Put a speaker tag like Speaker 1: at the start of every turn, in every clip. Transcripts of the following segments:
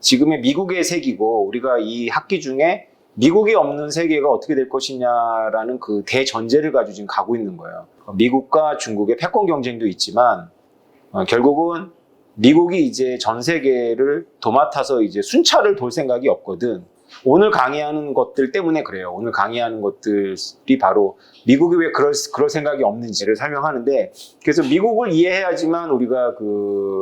Speaker 1: 지금의 미국의 세계고 우리가 이 학기 중에 미국이 없는 세계가 어떻게 될 것이냐라는 그 대전제를 가지고 지금 가고 있는 거예요. 미국과 중국의 패권 경쟁도 있지만 결국은 미국이 이제 전 세계를 도맡아서 이제 순찰을 돌 생각이 없거든. 오늘 강의하는 것들 때문에 그래요. 오늘 강의하는 것들이 바로 미국이 왜 그럴 생각이 없는지를 설명하는데, 그래서 미국을 이해해야지만 우리가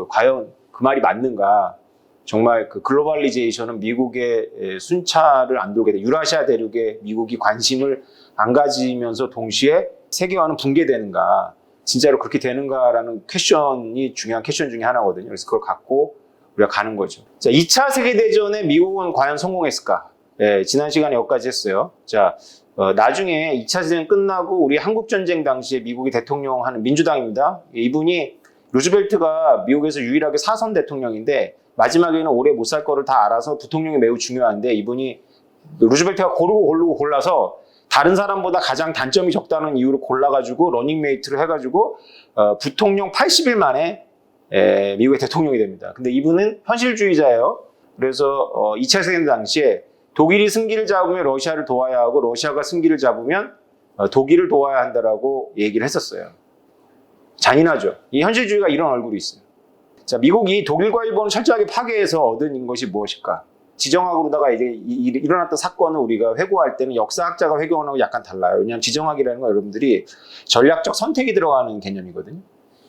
Speaker 1: 과연 그 말이 맞는가. 정말 그 글로벌리제이션은 미국의 순찰을 안 돌게 돼. 유라시아 대륙에 미국이 관심을 안 가지면서 동시에 세계화는 붕괴되는가. 진짜로 그렇게 되는가라는 퀘션이 중요한 퀘션 중에 하나거든요. 그래서 그걸 갖고 우리가 가는 거죠. 자, 2차 세계대전에 미국은 과연 성공했을까? 네, 지난 시간에 여기까지 했어요. 자, 나중에 2차 세계대전 끝나고 우리 한국전쟁 당시에 미국이 대통령 하는 민주당입니다. 이분이 루즈벨트가 미국에서 유일하게 사선 대통령인데 마지막에는 오래 못 살 거를 다 알아서 부통령이 매우 중요한데 이분이 루즈벨트가 고르고 골라서 다른 사람보다 가장 단점이 적다는 이유로 골라가지고 러닝메이트를 해가지고 부통령 80일 만에 미국의 대통령이 됩니다. 근데 이분은 현실주의자예요. 그래서 2차 세계대전 당시에 독일이 승기를 잡으면 러시아를 도와야 하고 러시아가 승기를 잡으면 독일을 도와야 한다라고 얘기를 했었어요. 잔인하죠. 이 현실주의가 이런 얼굴이 있어요. 자, 미국이 독일과 일본을 철저하게 파괴해서 얻은 것이 무엇일까? 지정학으로다가 이제 일어났던 사건을 우리가 회고할 때는 역사학자가 회고하는 거 약간 달라요. 왜냐하면 지정학이라는 건 여러분들이 전략적 선택이 들어가는 개념이거든요.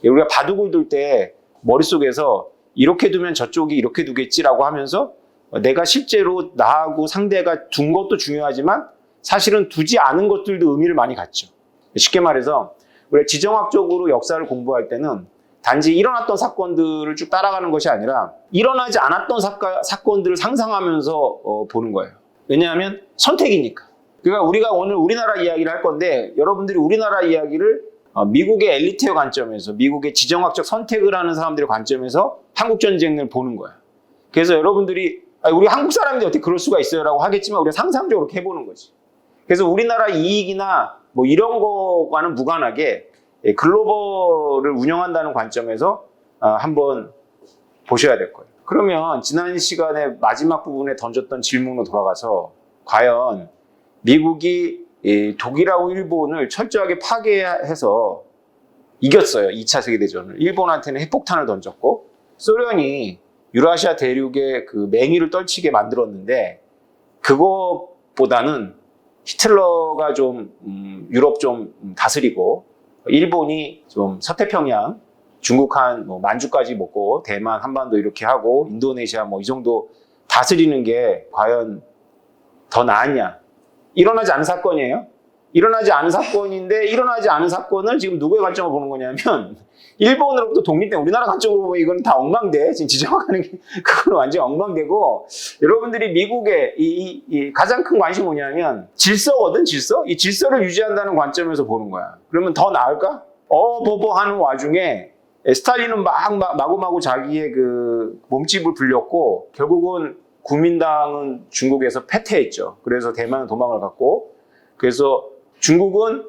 Speaker 1: 우리가 바둑을 둘 때 머릿속에서 이렇게 두면 저쪽이 이렇게 두겠지라고 하면서 내가 실제로 나하고 상대가 둔 것도 중요하지만 사실은 두지 않은 것들도 의미를 많이 갖죠. 쉽게 말해서 우리가 지정학적으로 역사를 공부할 때는 단지 일어났던 사건들을 쭉 따라가는 것이 아니라 일어나지 않았던 사건들을 상상하면서 보는 거예요. 왜냐하면 선택이니까. 그러니까 우리가 오늘 우리나라 이야기를 할 건데 여러분들이 우리나라 이야기를 미국의 엘리트의 관점에서 미국의 지정학적 선택을 하는 사람들의 관점에서 한국전쟁을 보는 거예요. 그래서 여러분들이 우리 한국 사람인데 어떻게 그럴 수가 있어요? 라고 하겠지만 우리가 상상적으로 이렇게 해보는 거지. 그래서 우리나라 이익이나 뭐 이런 거와는 무관하게 글로벌을 운영한다는 관점에서 한번 보셔야 될 거예요. 그러면 지난 시간에 마지막 부분에 던졌던 질문으로 돌아가서 과연 미국이 독일하고 일본을 철저하게 파괴해서 이겼어요. 2차 세계대전을. 일본한테는 핵폭탄을 던졌고 소련이 유라시아 대륙에 그 맹위를 떨치게 만들었는데 그것보다는 히틀러가 좀 유럽 좀 다스리고 일본이 좀 서태평양, 중국한 뭐 만주까지 먹고 대만, 한반도 이렇게 하고 인도네시아 뭐 이 정도 다스리는 게 과연 더 나았냐? 일어나지 않은 사건이에요. 일어나지 않은 사건인데 일어나지 않은 사건을 지금 누구의 관점으로 보는 거냐면 일본으로부터 독립된 우리나라 관점으로 보면 이건 다 엉망돼. 지금 지정하는 게 그건 완전 엉망되고 여러분들이 미국의 이 가장 큰 관심이 뭐냐면 질서거든, 질서. 이 질서를 유지한다는 관점에서 보는 거야. 그러면 더 나을까? 하는 와중에 스탈린은 마구마구 자기의 그 몸집을 불렸고 결국은 국민당은 중국에서 패퇴했죠. 그래서 대만은 도망을 갔고 그래서 중국은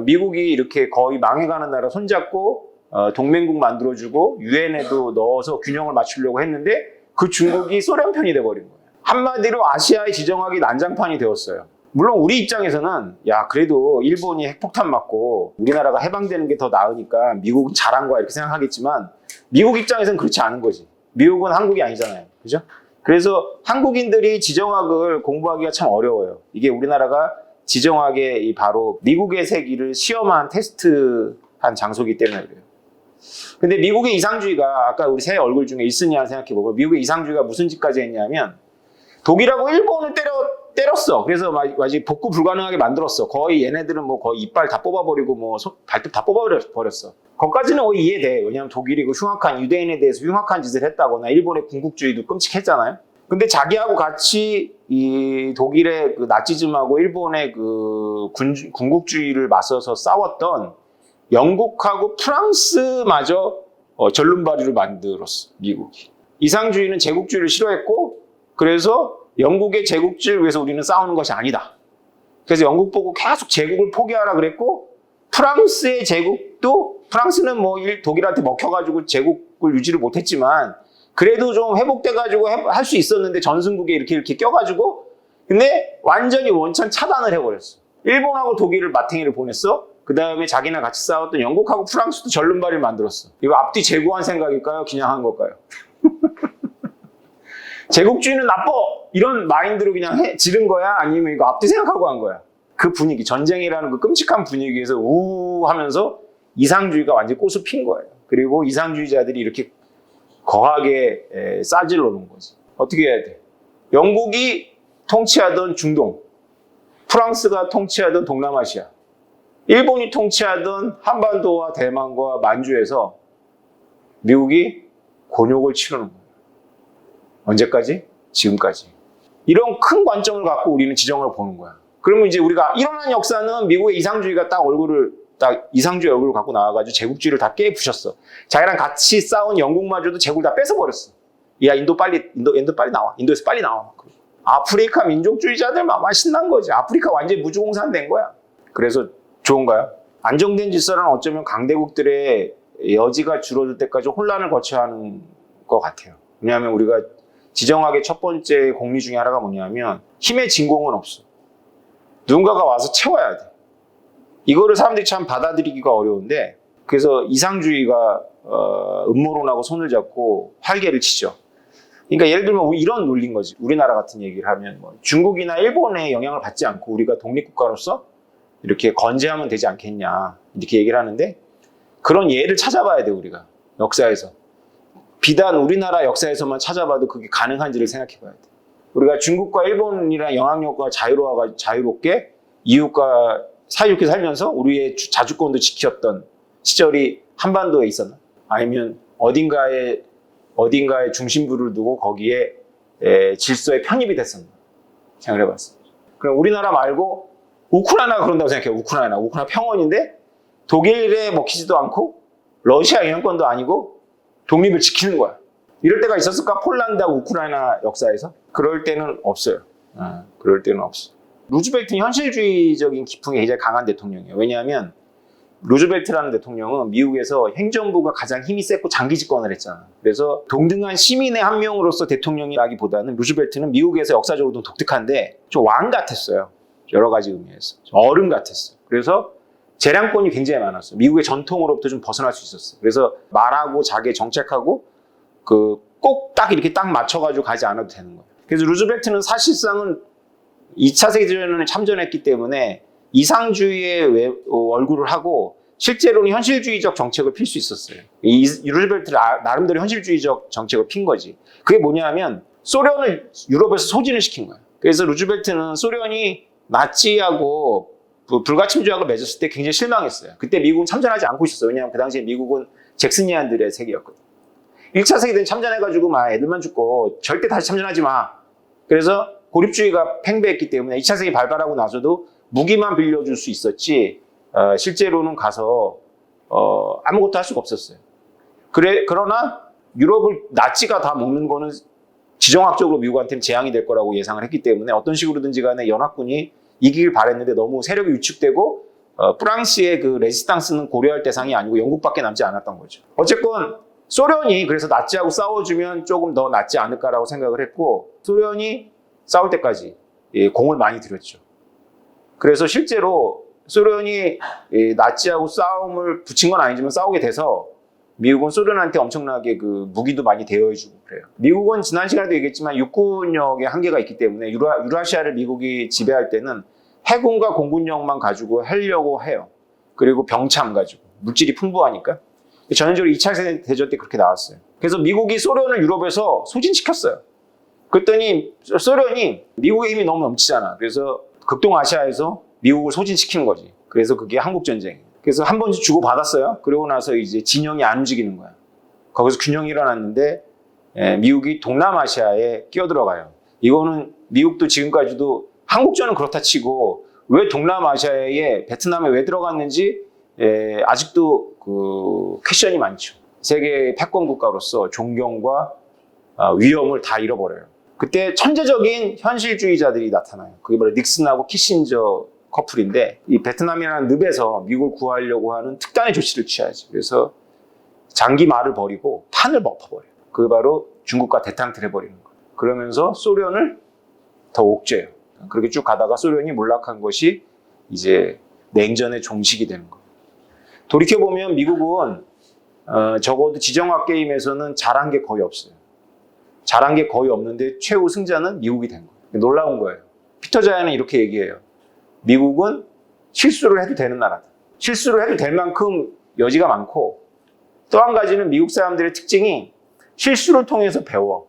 Speaker 1: 미국이 이렇게 거의 망해가는 나라 손잡고 동맹국 만들어주고 유엔에도 넣어서 균형을 맞추려고 했는데 그 중국이 소련 편이 돼버린 거예요. 한마디로 아시아의 지정학이 난장판이 되었어요. 물론 우리 입장에서는 야 그래도 일본이 핵폭탄 맞고 우리나라가 해방되는 게 더 나으니까 미국은 잘한 거야 이렇게 생각하겠지만 미국 입장에서는 그렇지 않은 거지. 미국은 한국이 아니잖아요. 그죠? 그래서 한국인들이 지정학을 공부하기가 참 어려워요. 이게 우리나라가 지정학의 바로 미국의 세계를 시험한 테스트한 장소이기 때문에 그래요. 근데 미국의 이상주의가 아까 우리 새 얼굴 중에 있으냐 생각해보고 미국의 이상주의가 무슨 짓까지 했냐면 독일하고 일본을 때렸어. 그래서 마치 복구 불가능하게 만들었어. 거의 얘네들은 뭐 거의 이빨 다 뽑아버리고 뭐 발톱 다 뽑아버렸어. 거기까지는 거의 이해돼. 왜냐하면 독일이 그 흉악한 유대인에 대해서 흉악한 짓을 했다거나 일본의 군국주의도 끔찍했잖아요. 근데 자기하고 같이 이 독일의 그 나치즘하고 일본의 그 군국주의를 맞서서 싸웠던 영국하고 프랑스마저 절름발이를 만들었어. 미국이. 이상주의는 제국주의를 싫어했고 그래서 영국의 제국주의를 위해서 우리는 싸우는 것이 아니다. 그래서 영국 보고 계속 제국을 포기하라 그랬고 프랑스의 제국도 프랑스는 뭐 독일한테 먹혀가지고 제국을 유지를 못했지만 그래도 좀 회복돼가지고 할 수 있었는데 전승국에 이렇게 껴가지고 근데 완전히 원천 차단을 해버렸어. 일본하고 독일을 마탱이를 보냈어. 그 다음에 자기랑 같이 싸웠던 영국하고 프랑스도 절름발이를 만들었어. 이거 앞뒤 제고한 생각일까요? 그냥 한 걸까요? 제국주의는 나빠! 이런 마인드로 그냥 지른 거야? 아니면 이거 앞뒤 생각하고 한 거야? 그 분위기, 전쟁이라는 그 끔찍한 분위기에서 우우 하면서 이상주의가 완전히 꽃을 핀 거예요. 그리고 이상주의자들이 이렇게 거하게 싸질러 놓은 거지. 어떻게 해야 돼? 영국이 통치하던 중동, 프랑스가 통치하던 동남아시아, 일본이 통치하던 한반도와 대만과 만주에서 미국이 곤욕을 치르는 거예요. 언제까지? 지금까지. 이런 큰 관점을 갖고 우리는 지정을 보는 거야. 그러면 이제 우리가 일어난 역사는 미국의 이상주의가 딱 이상주의 얼굴을 갖고 나와가지고 제국주의를 다 깨부셨어. 자기랑 같이 싸운 영국마저도 제국을 다 뺏어버렸어. 야, 인도 빨리 나와. 인도에서 빨리 나와. 아프리카 민족주의자들만 신난 거지. 아프리카 완전히 무주공산된 거야. 그래서 좋은가요? 안정된 질서는 어쩌면 강대국들의 여지가 줄어들 때까지 혼란을 거쳐야 하는 것 같아요. 왜냐하면 우리가 지정하게 첫 번째 공리 중에 하나가 뭐냐면 힘의 진공은 없어. 누군가가 와서 채워야 돼. 이거를 사람들이 참 받아들이기가 어려운데 그래서 이상주의가 음모론하고 손을 잡고 활개를 치죠. 그러니까 예를 들면 이런 논리인 거지. 우리나라 같은 얘기를 하면 뭐 중국이나 일본의 영향을 받지 않고 우리가 독립국가로서 이렇게 건재하면 되지 않겠냐 이렇게 얘기를 하는데 그런 예를 찾아봐야 돼 우리가 역사에서. 비단 우리나라 역사에서만 찾아봐도 그게 가능한지를 생각해 봐야 돼. 우리가 중국과 일본이랑 영향력과 자유롭게 이웃과 사이좋게 살면서 우리의 자주권도 지켰던 시절이 한반도에 있었나? 아니면 어딘가에 중심부를 두고 거기에 질서에 편입이 됐었나? 생각을 해봤습니다. 그럼 우리나라 말고 우크라이나가 그런다고 생각해요. 우크라이나 평원인데 독일에 먹히지도 않고 러시아 영향권도 아니고 독립을 지키는 거야. 이럴 때가 있었을까? 폴란드하고 우크라이나 역사에서? 그럴 때는 없어요. 그럴 때는 없어. 루즈벨트는 현실주의적인 기풍이 굉장히 강한 대통령이에요. 왜냐하면 루즈벨트라는 대통령은 미국에서 행정부가 가장 힘이 세고 장기 집권을 했잖아. 그래서 동등한 시민의 한 명으로서 대통령이라기보다는 루즈벨트는 미국에서 역사적으로도 독특한데 좀 왕 같았어요. 여러 가지 의미에서. 어른 같았어요. 그래서 재량권이 굉장히 많았어요. 미국의 전통으로부터 좀 벗어날 수 있었어요. 그래서 말하고 자기 정책하고 꼭 딱 이렇게 딱 맞춰가지고 가지 않아도 되는 거예요. 그래서 루즈벨트는 사실상은 2차 세계대전에 참전했기 때문에 이상주의의 얼굴을 하고 실제로는 현실주의적 정책을 필 수 있었어요. 이 루즈벨트는 나름대로 현실주의적 정책을 핀 거지. 그게 뭐냐면 소련을 유럽에서 소진을 시킨 거예요. 그래서 루즈벨트는 소련이 나치하고 불가침 조약을 맺었을 때 굉장히 실망했어요. 그때 미국은 참전하지 않고 있었어요. 왜냐하면 그 당시에 미국은 잭슨이안들의 세계였거든. 1차 세계대전 참전해가지고 막 애들만 죽고 절대 다시 참전하지 마. 그래서 고립주의가 팽배했기 때문에 2차 세계 발발하고 나서도 무기만 빌려줄 수 있었지 실제로는 가서 아무것도 할 수가 없었어요. 그러나 유럽을 나치가 다 먹는 거는 지정학적으로 미국한테는 재앙이 될 거라고 예상을 했기 때문에 어떤 식으로든지 간에 연합군이 이기길 바랬는데 너무 세력이 위축되고 프랑스의 그 레지스탕스는 고려할 대상이 아니고 영국밖에 남지 않았던 거죠. 어쨌건 소련이 그래서 나치하고 싸워주면 조금 더 낫지 않을까라고 생각을 했고 소련이 싸울 때까지 공을 많이 들였죠. 그래서 실제로 소련이 나치하고 싸움을 붙인 건 아니지만 싸우게 돼서 미국은 소련한테 엄청나게 그 무기도 많이 대여해주고 그래요. 미국은 지난 시간에도 얘기했지만 육군력의 한계가 있기 때문에 유라시아를 미국이 지배할 때는 해군과 공군력만 가지고 하려고 해요. 그리고 병참 가지고 물질이 풍부하니까. 전형적으로 2차 세계대전 때 그렇게 나왔어요. 그래서 미국이 소련을 유럽에서 소진시켰어요. 그랬더니 소련이 미국의 힘이 너무 넘치잖아. 그래서 극동아시아에서 미국을 소진시키는 거지. 그래서 그게 한국전쟁이에요. 그래서 한 번씩 주고받았어요. 그러고 나서 이제 진영이 안 움직이는 거야. 거기서 균형이 일어났는데 미국이 동남아시아에 끼어들어가요. 이거는 미국도 지금까지도 한국전은 그렇다 치고 왜 동남아시아에 베트남에 왜 들어갔는지 아직도 그 퀘션이 많죠. 세계 패권 국가로서 존경과 위험을 다 잃어버려요. 그때 천재적인 현실주의자들이 나타나요. 그게 바로 닉슨하고 키신저 커플인데 이 베트남이라는 늪에서 미국을 구하려고 하는 특단의 조치를 취하지. 그래서 장기 말을 버리고 판을 엎어버려요. 그 바로 중국과 대탕틀 해버리는 거예요. 그러면서 소련을 더 옥죄요. 그렇게 쭉 가다가 소련이 몰락한 것이 이제 냉전의 종식이 되는 거예요. 돌이켜보면 미국은 적어도 지정학 게임에서는 잘한 게 거의 없어요. 잘한 게 거의 없는데 최후 승자는 미국이 된 거예요. 놀라운 거예요. 피터 자야는 이렇게 얘기해요. 미국은 실수를 해도 되는 나라다. 실수를 해도 될 만큼 여지가 많고, 또 한 가지는 미국 사람들의 특징이 실수를 통해서 배워.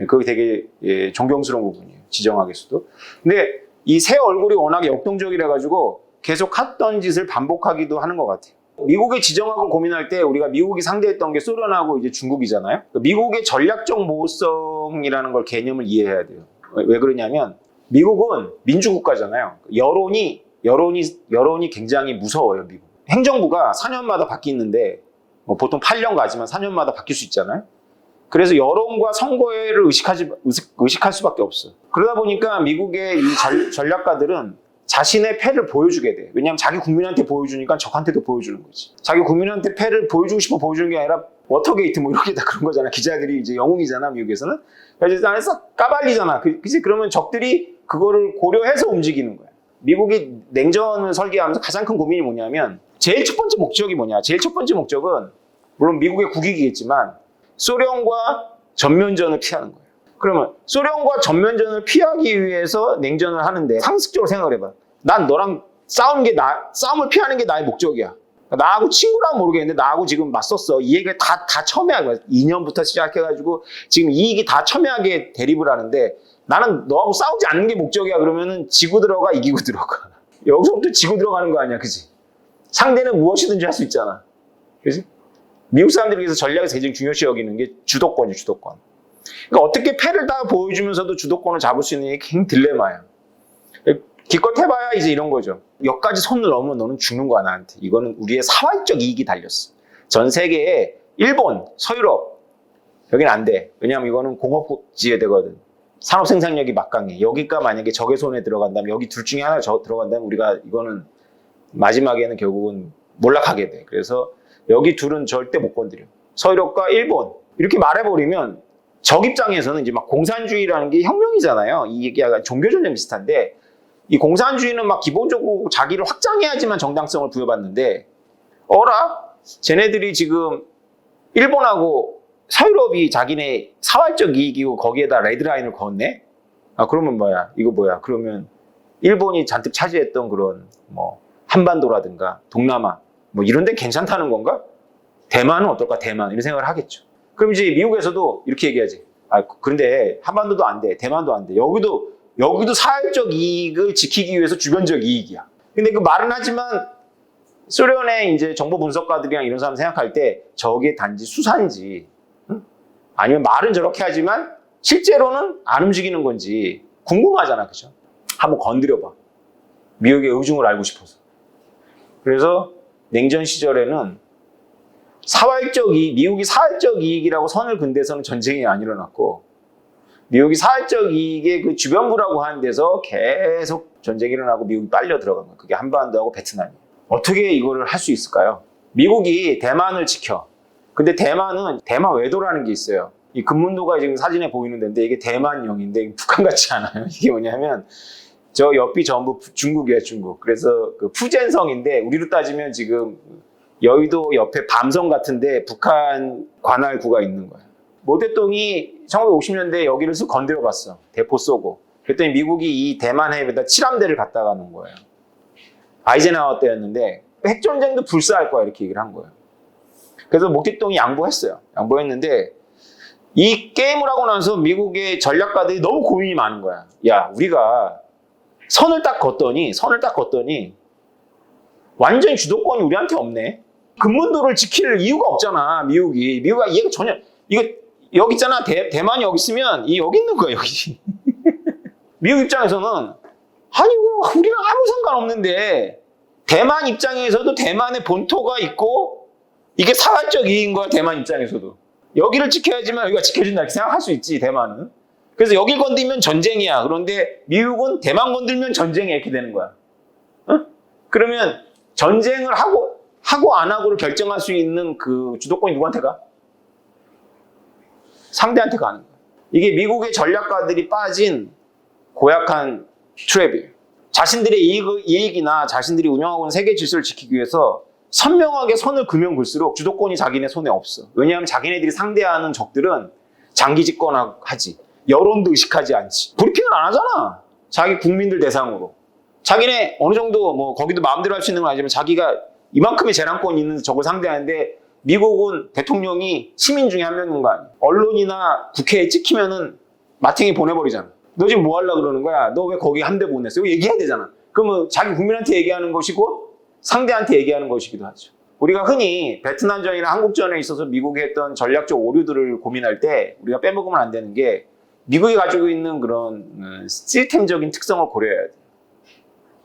Speaker 1: 그게 되게 존경스러운 부분이에요. 지정학에서도. 근데 이 새 얼굴이 워낙에 역동적이라 가지고 계속 했던 짓을 반복하기도 하는 것 같아요. 미국의 지정학을 고민할 때 우리가 미국이 상대했던 게 소련하고 이제 중국이잖아요. 미국의 전략적 모호성이라는 걸 개념을 이해해야 돼요. 왜 그러냐면 미국은 민주국가잖아요. 여론이 굉장히 무서워요. 미국. 행정부가 4년마다 바뀌는데 보통 8년 가지만 4년마다 바뀔 수 있잖아요. 그래서 여론과 선거를 의식할 수밖에 없어요. 그러다 보니까 미국의 이 전략가들은 자신의 패를 보여주게 돼. 왜냐하면 자기 국민한테 보여주니까 적한테도 보여주는 거지. 자기 국민한테 패를 보여주고 싶어 보여주는 게 아니라 워터게이트 뭐 이렇게 다 그런 거잖아. 기자들이 이제 영웅이잖아, 미국에서는. 그래서 안에서 까발리잖아. 그치? 그러면 적들이 그거를 고려해서 움직이는 거야. 미국이 냉전을 설계하면서 가장 큰 고민이 뭐냐면 제일 첫 번째 목적이 뭐냐. 제일 첫 번째 목적은 물론 미국의 국익이겠지만 소련과 전면전을 피하는 거예요. 그러면 소련과 전면전을 피하기 위해서 냉전을 하는데 상식적으로 생각을 해봐. 난 너랑 싸움을 피하는 게 나의 목적이야. 나하고 친구라면 모르겠는데 나하고 지금 맞섰어. 이 얘기를 다 첨예하게 2년부터 시작해가지고 지금 이 얘기 다 첨예하게 대립을 하는데 나는 너하고 싸우지 않는 게 목적이야. 그러면은 지고 들어가, 이기고 들어가. 여기서부터 지고 들어가는 거 아니야, 그지? 상대는 무엇이든지 할 수 있잖아, 그지? 미국 사람들에게서 전략에서 가장 중요시 여기는 게 주도권이에요, 주도권. 그러니까 어떻게 패를 다 보여주면서도 주도권을 잡을 수 있는 게 굉장히 딜레마예요. 기껏 해봐야 이제 이런 거죠. 여기까지 손을 넣으면 너는 죽는 거야, 나한테. 이거는 우리의 사활적 이익이 달렸어. 전 세계에 일본, 서유럽, 여기는 안 돼. 왜냐하면 이거는 공업지대거든. 산업 생산력이 막강해. 여기가 만약에 적의 손에 들어간다면, 여기 둘 중에 하나 들어간다면 우리가 이거는 마지막에는 결국은 몰락하게 돼. 그래서 여기 둘은 절대 못 건드려. 서유럽과 일본 이렇게 말해버리면 적 입장에서는 이제 막 공산주의라는 게 혁명이잖아요. 이게 약간 종교전쟁 비슷한데 이 공산주의는 막 기본적으로 자기를 확장해야지만 정당성을 부여받는데 쟤네들이 지금 일본하고 서유럽이 자기네 사활적 이익이고 거기에다 레드라인을 그었네? 그러면 이거 뭐야? 그러면 일본이 잔뜩 차지했던 그런 뭐 한반도라든가 동남아 뭐 이런 데 괜찮다는 건가? 대만은 어떨까? 대만 이런 생각을 하겠죠. 그럼 이제 미국에서도 이렇게 얘기하지. 그런데 한반도도 안 돼. 대만도 안 돼. 여기도 사회적 이익을 지키기 위해서 주변적 이익이야. 근데 그 말은 하지만 소련의 이제 정보 분석가들이랑 이런 사람 생각할 때 저게 단지 수사인지, 응? 아니면 말은 저렇게 하지만 실제로는 안 움직이는 건지 궁금하잖아, 그죠? 한번 건드려봐. 미국의 의중을 알고 싶어서. 그래서 냉전 시절에는 미국이 사회적 이익이라고 선을 긋은 데서는 전쟁이 안 일어났고, 미국이 사회적 이익의 그 주변부라고 하는 데서 계속 전쟁이 일어나고 미국이 빨려 들어간 거예요. 그게 한반도하고 베트남이에요. 어떻게 이거를 할 수 있을까요? 미국이 대만을 지켜. 근데 대만은 대만 외도라는 게 있어요. 이 금문도가 지금 사진에 보이는 데인데 이게 대만령인데 북한 같지 않아요. 이게 뭐냐면 저 옆이 전부 중국이에요, 중국. 그래서 그 푸젠성인데 우리로 따지면 지금 여의도 옆에 밤성 같은데 북한 관할구가 있는 거예요. 모대동이 1950년대에 여기를 쓱 건드려 봤어. 대포 쏘고. 그랬더니 미국이 이 대만 해협에다 칠함대를 갖다가 놓은 거예요. 아이젠하워 때였는데 핵전쟁도 불사할 거야 이렇게 얘기를 한 거예요. 그래서 모택동이 양보했어요. 양보했는데 이 게임을 하고 나서 미국의 전략가들이 너무 고민이 많은 거야. 야, 우리가 선을 딱 걷더니 완전히 주도권이 우리한테 없네. 금문도를 지킬 이유가 없잖아, 미국이 이해가 전혀, 여기 있잖아, 대만이 여기 있으면 여기 있는 거야, 여기. 미국 입장에서는 아니, 우리랑 아무 상관없는데 대만 입장에서도 대만의 본토가 있고 이게 사활적 이익인 거야, 대만 입장에서도. 여기를 지켜야지만 여기가 지켜준다 이렇게 생각할 수 있지, 대만은. 그래서 여길 건들면 전쟁이야. 그런데 미국은 대만 건들면 전쟁이 이렇게 되는 거야. 어? 그러면 전쟁을 하고 안 하고를 결정할 수 있는 그 주도권이 누구한테 가? 상대한테 가는 거예요. 이게 미국의 전략가들이 빠진 고약한 트랩이에요. 자신들의 이익이나 자신들이 운영하고 있는 세계 질서를 지키기 위해서 선명하게 선을 그면 글수록 주도권이 자기네 손에 없어. 왜냐하면 자기네들이 상대하는 적들은 장기 집권하지. 여론도 의식하지 않지. 브리핑을 안 하잖아. 자기 국민들 대상으로. 자기네 어느 정도 뭐 거기도 마음대로 할 수 있는 건 아니지만 자기가 이만큼의 재량권이 있는 적을 상대하는데 미국은 대통령이 시민 중에 한 명인 거 아니야. 언론이나 국회에 찍히면은 마탱이 보내버리잖아. 너 지금 뭐 하려고 그러는 거야? 너 왜 거기 함대 보냈어? 이거 얘기해야 되잖아. 그러면 자기 국민한테 얘기하는 것이고 상대한테 얘기하는 것이기도 하죠. 우리가 흔히 베트남전이나 한국전에 있어서 미국이 했던 전략적 오류들을 고민할 때 우리가 빼먹으면 안 되는 게 미국이 가지고 있는 그런 시스템적인 특성을 고려해야 돼요.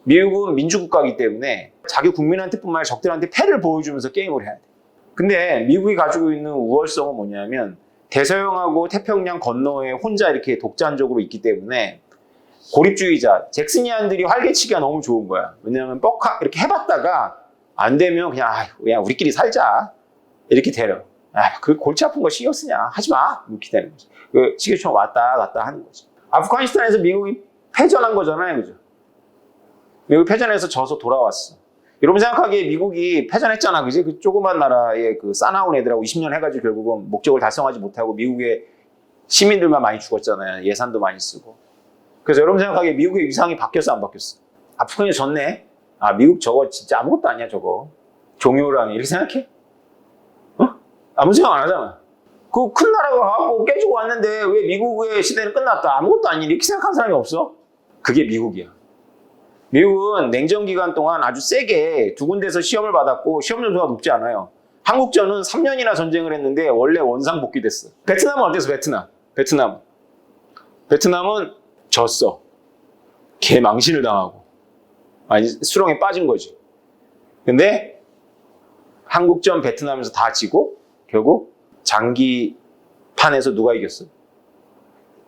Speaker 1: 미국은 민주국가이기 때문에 자기 국민한테뿐만 아니라 적들한테 패를 보여주면서 게임을 해야 돼요. 근데 미국이 가지고 있는 우월성은 뭐냐면 대서양하고 태평양 건너에 혼자 이렇게 독단적으로 있기 때문에 고립주의자, 잭슨이안들이 활개치기가 너무 좋은 거야. 왜냐하면 이렇게 해봤다가 안 되면 그냥 우리끼리 살자. 이렇게 되려. 그 골치 아픈 거 신경 쓰냐. 하지 마. 이렇게 되는 거지. 그 시계처럼 왔다 갔다 하는 거지. 아프가니스탄에서 미국이 패전한 거잖아요. 그죠? 미국이 패전해서 져서 돌아왔어. 여러분 생각하기에 미국이 패전했잖아. 그지? 그 조그만 나라에 그 싸나운 애들하고 20년 해가지고 결국은 목적을 달성하지 못하고 미국의 시민들만 많이 죽었잖아요. 예산도 많이 쓰고. 그래서 여러분 생각하기에 미국의 위상이 바뀌었어, 안 바뀌었어? 아프가니스탄 졌네? 미국 저거 진짜 아무것도 아니야, 저거. 종요랑 이렇게 생각해? 아무 생각 안 하잖아. 그 큰 나라가 가고 깨지고 왔는데 왜 미국의 시대는 끝났다? 아무것도 아니 이렇게 생각하는 사람이 없어? 그게 미국이야. 미국은 냉전 기간 동안 아주 세게 두 군데서 시험을 받았고 시험 점수가 높지 않아요. 한국전은 3년이나 전쟁을 했는데 원래 원상 복귀됐어. 베트남은 어땠어? 베트남은 졌어. 개망신을 당하고. 수렁에 빠진 거지. 근데 한국전 베트남에서 다 지고 결국 장기판에서 누가 이겼어?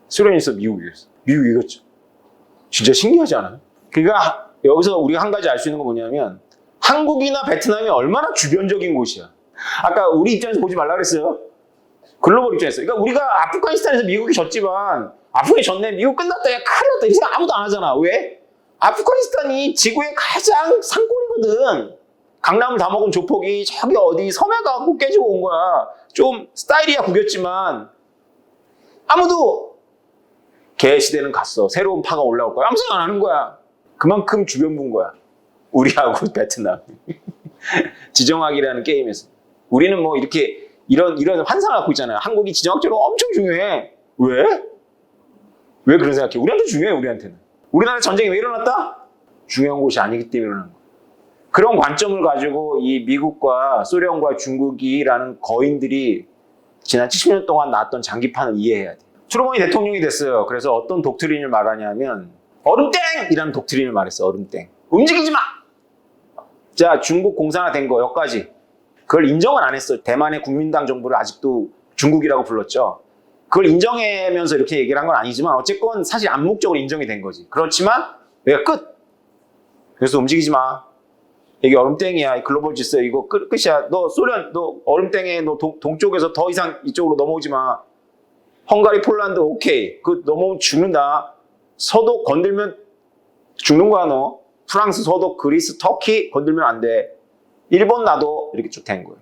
Speaker 1: 소련에서 미국이 이겼어. 미국이 이겼죠. 진짜 신기하지 않아요? 그러니까 여기서 우리가 한 가지 알 수 있는 건 뭐냐면 한국이나 베트남이 얼마나 주변적인 곳이야. 아까 우리 입장에서 보지 말라 그랬어요. 글로벌 입장에서. 그러니까 우리가 아프가니스탄에서 미국이 졌지만 아프간이 졌네. 미국 끝났다. 야 큰일 났다. 이 생각 아무도 안 하잖아. 왜? 아프가니스탄이 지구의 가장 산골이거든. 강남을 다 먹은 조폭이 저기 어디 섬에 가고 깨지고 온 거야. 좀 스타일이야 구겼지만 아무도 개 시대는 갔어. 새로운 파가 올라올 거야. 아무 생각 안 하는 거야. 그만큼 주변부인 거야. 우리하고 베트남. 지정학이라는 게임에서. 우리는 뭐 이렇게 이런 환상을 갖고 있잖아요. 한국이 지정학적으로 엄청 중요해. 왜? 왜 그런 생각해? 우리한테 중요해, 우리한테는. 우리나라 전쟁이 왜 일어났다? 중요한 곳이 아니기 때문에 일어나는 거야. 그런 관점을 가지고 이 미국과 소련과 중국이라는 거인들이 지난 70년 동안 나왔던 장기판을 이해해야 돼. 트루먼이 대통령이 됐어요. 그래서 어떤 독트린을 말하냐면 얼음땡이라는 독트린을 말했어. 얼음땡. 움직이지 마. 자, 중국 공산화된 거 여기까지. 그걸 인정은 안 했어. 대만의 국민당 정부를 아직도 중국이라고 불렀죠. 그걸 인정하면서 이렇게 얘기를 한 건 아니지만 어쨌건 사실 암묵적으로 인정이 된 거지. 그렇지만 내가 끝. 그래서 움직이지 마. 이게 얼음땡이야. 글로벌 질서 이거 끝이야. 너 소련, 너 얼음땡에 너 동쪽에서 더 이상 이쪽으로 넘어오지 마. 헝가리, 폴란드 오케이. 그 넘어오면 죽는다. 서독 건들면 죽는 거야 너. 프랑스, 서독, 그리스, 터키 건들면 안 돼. 일본 놔도 이렇게 쭉 된 거예요.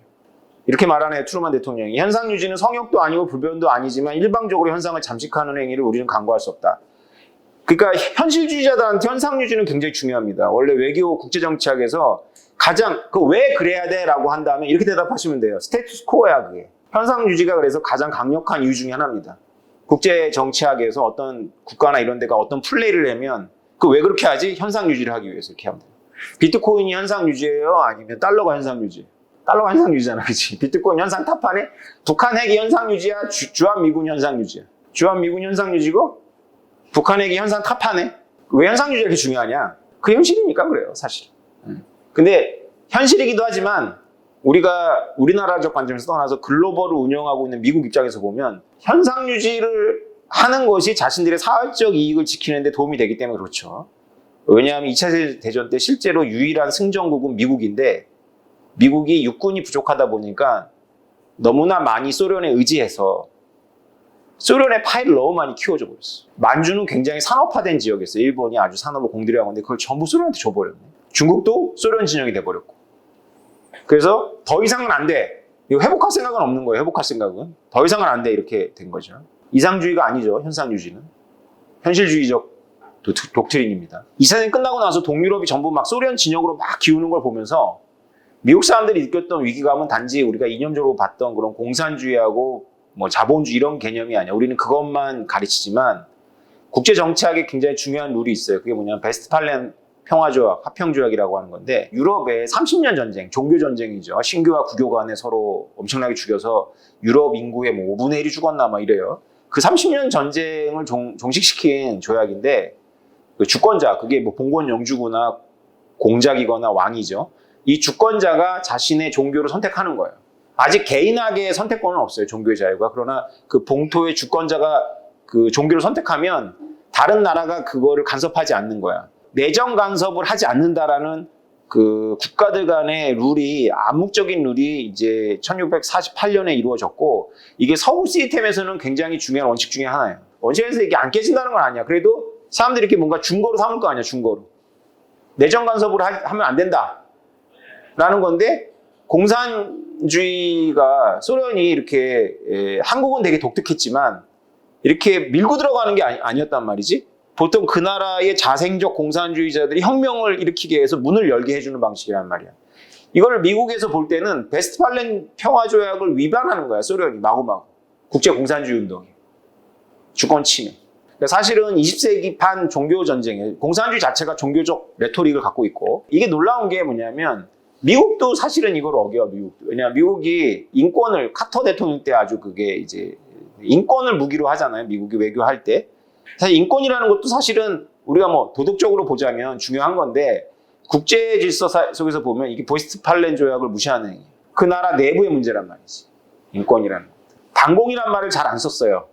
Speaker 1: 이렇게 말하네 트루먼 대통령이. 현상 유지는 성역도 아니고 불변도 아니지만 일방적으로 현상을 잠식하는 행위를 우리는 강구할 수 없다. 그러니까 현실주의자들한테 현상 유지는 굉장히 중요합니다. 원래 외교 국제정치학에서 가장 왜 그래야 돼? 라고 한다면 이렇게 대답하시면 돼요. 스테투스코어야 그게. 현상 유지가 그래서 가장 강력한 이유 중에 하나입니다. 국제정치학에서 어떤 국가나 이런 데가 어떤 플레이를 하면 그 왜 그렇게 하지? 현상 유지를 하기 위해서 이렇게 하면 돼요. 비트코인이 현상 유지예요? 아니면 달러가 현상 유지? 달러가 현상 유지잖아, 그렇지? 비트코인 현상 타파네? 북한 핵이 현상 유지야? 주한 미군 현상 유지야? 주한 미군 현상 유지고 북한 핵이 현상 타파네? 왜 현상 유지가 이렇게 중요하냐? 그 현실이니까 그래요, 사실. 근데 현실이기도 하지만 우리가 우리나라적 관점에서 떠나서 글로벌을 운영하고 있는 미국 입장에서 보면 현상 유지를 하는 것이 자신들의 사회적 이익을 지키는 데 도움이 되기 때문에 그렇죠. 왜냐하면 2차 대전 때 실제로 유일한 승전국은 미국인데 미국이 육군이 부족하다 보니까 너무나 많이 소련에 의지해서 소련의 파일을 너무 많이 키워줘 버렸어. 만주는 굉장히 산업화된 지역이었어요. 일본이 아주 산업을 공들여간 건데 그걸 전부 소련한테 줘버렸네. 중국도 소련 진영이 돼버렸고. 그래서 더 이상은 안 돼. 이거 회복할 생각은 없는 거예요. 회복할 생각은. 더 이상은 안 돼. 이렇게 된 거죠. 이상주의가 아니죠. 현상 유지는. 현실주의적 독트린입니다. 이 세상이 끝나고 나서 동유럽이 전부 막 소련 진영으로 막 기우는 걸 보면서 미국 사람들이 느꼈던 위기감은 단지 우리가 이념적으로 봤던 그런 공산주의하고 뭐 자본주의 이런 개념이 아니야. 우리는 그것만 가르치지만 국제 정치학에 굉장히 중요한 룰이 있어요. 그게 뭐냐면 베스트팔렌 평화조약, 화평조약이라고 하는 건데 유럽의 30년 전쟁, 종교 전쟁이죠. 신교와 구교 간에 서로 엄청나게 죽여서 유럽 인구의 뭐 5분의 1이 죽었나 막 이래요. 그 30년 전쟁을 종식시킨 조약인데 그 주권자, 그게 뭐 봉건 영주구나 공작이거나 왕이죠. 이 주권자가 자신의 종교를 선택하는 거예요. 아직 개인에게 선택권은 없어요. 종교의 자유가. 그러나 그 봉토의 주권자가 그 종교를 선택하면 다른 나라가 그거를 간섭하지 않는 거야. 내정 간섭을 하지 않는다라는 그 국가들 간의 룰이 암묵적인 룰이 이제 1648년에 이루어졌고 이게 서구 시스템에서는 굉장히 중요한 원칙 중에 하나예요. 원칙에서 이게 안 깨진다는 건 아니야. 그래도 사람들이 이렇게 뭔가 중거로 삼을 거 아니야. 중거로. 내정 간섭을 하면 안 된다. 라는 건데 공산주의가 소련이 이렇게 한국은 되게 독특했지만 이렇게 밀고 들어가는 게 아니었단 말이지. 보통 그 나라의 자생적 공산주의자들이 혁명을 일으키게 해서 문을 열게 해주는 방식이란 말이야. 이거를 미국에서 볼 때는 베스트팔렌 평화조약을 위반하는 거야. 소련이 마구마구. 국제공산주의 운동이. 주권 침해. 그러니까 사실은 20세기판 종교전쟁에 공산주의 자체가 종교적 레토릭을 갖고 있고 이게 놀라운 게 뭐냐면 미국도 사실은 이걸 어겨요. 미국도. 왜냐하면 미국이 인권을 카터 대통령 때 아주 그게 이제 인권을 무기로 하잖아요. 미국이 외교할 때. 사실 인권이라는 것도 사실은 우리가 뭐 도덕적으로 보자면 중요한 건데 국제 질서 속에서 보면 이게 베스트팔렌 조약을 무시하는 행위. 그 나라 내부의 문제란 말이지. 인권이라는 것. 반공이란 말을 잘 안 썼어요.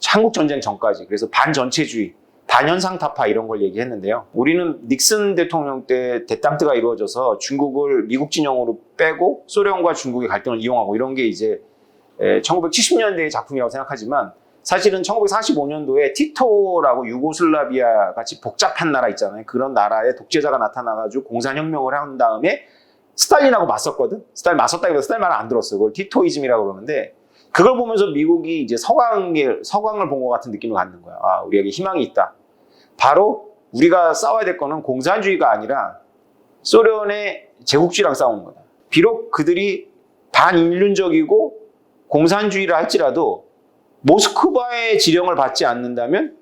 Speaker 1: 한국 전쟁 전까지. 그래서 반전체주의, 반현상타파 이런 걸 얘기했는데요. 우리는 닉슨 대통령 때 대담트가 이루어져서 중국을 미국 진영으로 빼고 소련과 중국의 갈등을 이용하고 이런 게 이제 1970년대의 작품이라고 생각하지만 사실은 1945년도에 티토라고 유고슬라비아 같이 복잡한 나라 있잖아요. 그런 나라에 독재자가 나타나가지고 공산혁명을 한 다음에 스탈린하고 맞섰거든. 스탈린 맞섰다기보다 스탈린 말을 안 들었어요. 그걸 티토이즘이라고 그러는데 그걸 보면서 미국이 이제 서강을 본 것 같은 느낌을 갖는 거야. 아, 우리에게 희망이 있다. 바로 우리가 싸워야 될 거는 공산주의가 아니라 소련의 제국주의랑 싸우는 거다. 비록 그들이 반인륜적이고 공산주의라 할지라도 모스크바의 지령을 받지 않는다면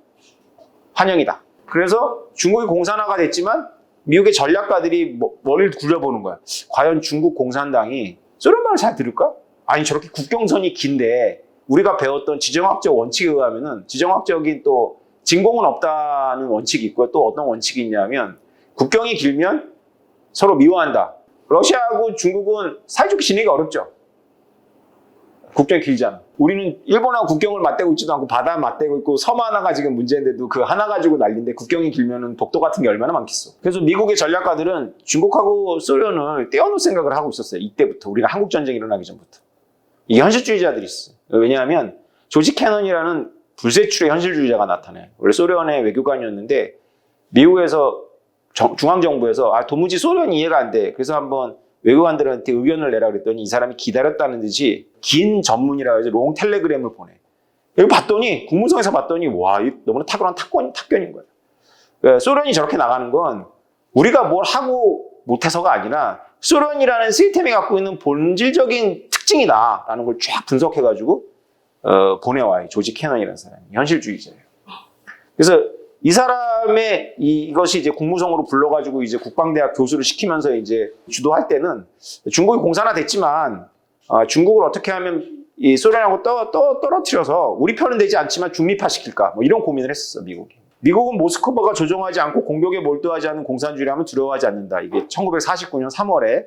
Speaker 1: 환영이다. 그래서 중국이 공산화가 됐지만 미국의 전략가들이 머리를 굴려보는 거야. 과연 중국 공산당이 소련 말을 잘 들을까? 아니 저렇게 국경선이 긴데 우리가 배웠던 지정학적 원칙에 의하면은 지정학적인 또 진공은 없다는 원칙이 있고 또 어떤 원칙이 있냐면 국경이 길면 서로 미워한다. 러시아하고 중국은 사이좋게 지내기가 어렵죠. 국경이 길잖아. 우리는 일본하고 국경을 맞대고 있지도 않고 바다 맞대고 있고 섬 하나가 지금 문제인데도 그 하나 가지고 난리인데 국경이 길면은 독도 같은 게 얼마나 많겠어. 그래서 미국의 전략가들은 중국하고 소련을 떼어놓을 생각을 하고 있었어요. 이때부터 우리가 한국 전쟁이 일어나기 전부터. 이게 현실주의자들이 있어. 왜냐하면 조지 캐넌이라는 불세출의 현실주의자가 나타나요. 원래 소련의 외교관이었는데 미국에서 중앙정부에서 도무지 소련이 이해가 안 돼. 그래서 한번 외교관들한테 의견을 내라 그랬더니 이 사람이 기다렸다는 듯이 긴 전문이라고 해서 롱 텔레그램을 보내. 여기 봤더니 국무성에서 봤더니 와, 이 너무나 탁월한 탁견인 거예요. 그러니까 소련이 저렇게 나가는 건 우리가 뭘 하고 못해서가 아니라 소련이라는 시스템이 갖고 있는 본질적인 특징이다라는 걸 쫙 분석해가지고 보내와요. 조지 캐넌이라는 사람이 현실주의자예요. 그래서 이 사람의 이것이 이제 국무성으로 불러가지고 이제 국방대학 교수를 시키면서 이제 주도할 때는 중국이 공산화됐지만 중국을 어떻게 하면 이 소련하고 떨어뜨려서 우리 편은 되지 않지만 중립화시킬까 뭐 이런 고민을 했었어 미국이. 미국은 모스크바가 조종하지 않고 공격에 몰두하지 않는 공산주의라면 두려워하지 않는다. 이게 1949년 3월에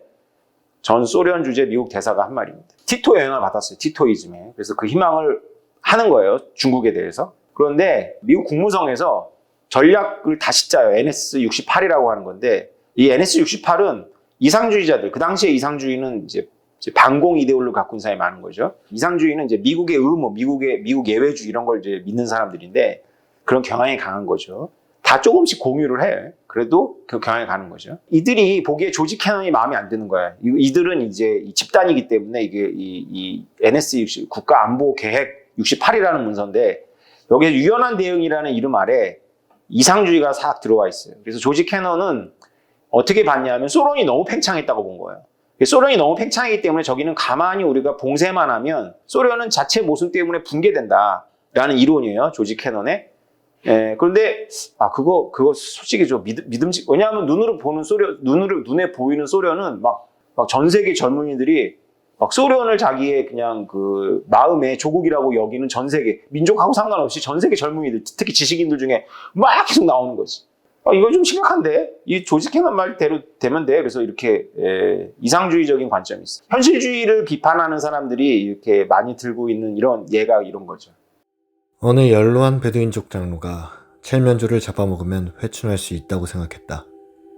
Speaker 1: 전 소련 주재 미국 대사가 한 말입니다. 티토의 영향을 받았어요. 티토이즘에. 그래서 그 희망을 하는 거예요. 중국에 대해서. 그런데 미국 국무성에서 전략을 다시 짜요. NS68이라고 하는 건데 이 NS68은 이상주의자들, 그 당시에 이상주의는 이제 이제 반공 이데올로기를 갖고 있는 사람이 많은 거죠. 이상주의는 이제 미국의 의무, 미국 예외주의 이런 걸 이제 믿는 사람들인데 그런 경향이 강한 거죠. 다 조금씩 공유를 해. 그래도 그 경향이 가는 거죠. 이들이 보기에 조지 캐넌이 마음에 안 드는 거야. 이들은 이제 집단이기 때문에 이게 이 NS60 국가안보계획 68이라는 문서인데 여기에 유연한 대응이라는 이름 아래 이상주의가 싹 들어와 있어요. 그래서 조지 캐넌은 어떻게 봤냐면 소련이 너무 팽창했다고 본 거예요. 소련이 너무 팽창이기 때문에 저기는 가만히 우리가 봉쇄만 하면 소련은 자체 모순 때문에 붕괴된다라는 이론이에요. 조지 캐넌의. 예, 그런데 그거 솔직히 좀 믿음직. 왜냐하면 눈에 보이는 소련은 막 전 세계 젊은이들이 막 소련을 자기의 그냥 그 마음의 조국이라고 여기는 전 세계 민족하고 상관없이 전 세계 젊은이들, 특히 지식인들 중에 막 계속 나오는 거지. 이거 좀 심각한데? 이 조지 캐넌 말대로 되면 돼. 그래서 이렇게 이상주의적인 관점이 있어. 현실주의를 비판하는 사람들이 이렇게 많이 들고 있는 이런 예가 이런 거죠.
Speaker 2: 어느 연로한 베두인족 장로가 칠면조를 잡아먹으면 회춘할 수 있다고 생각했다.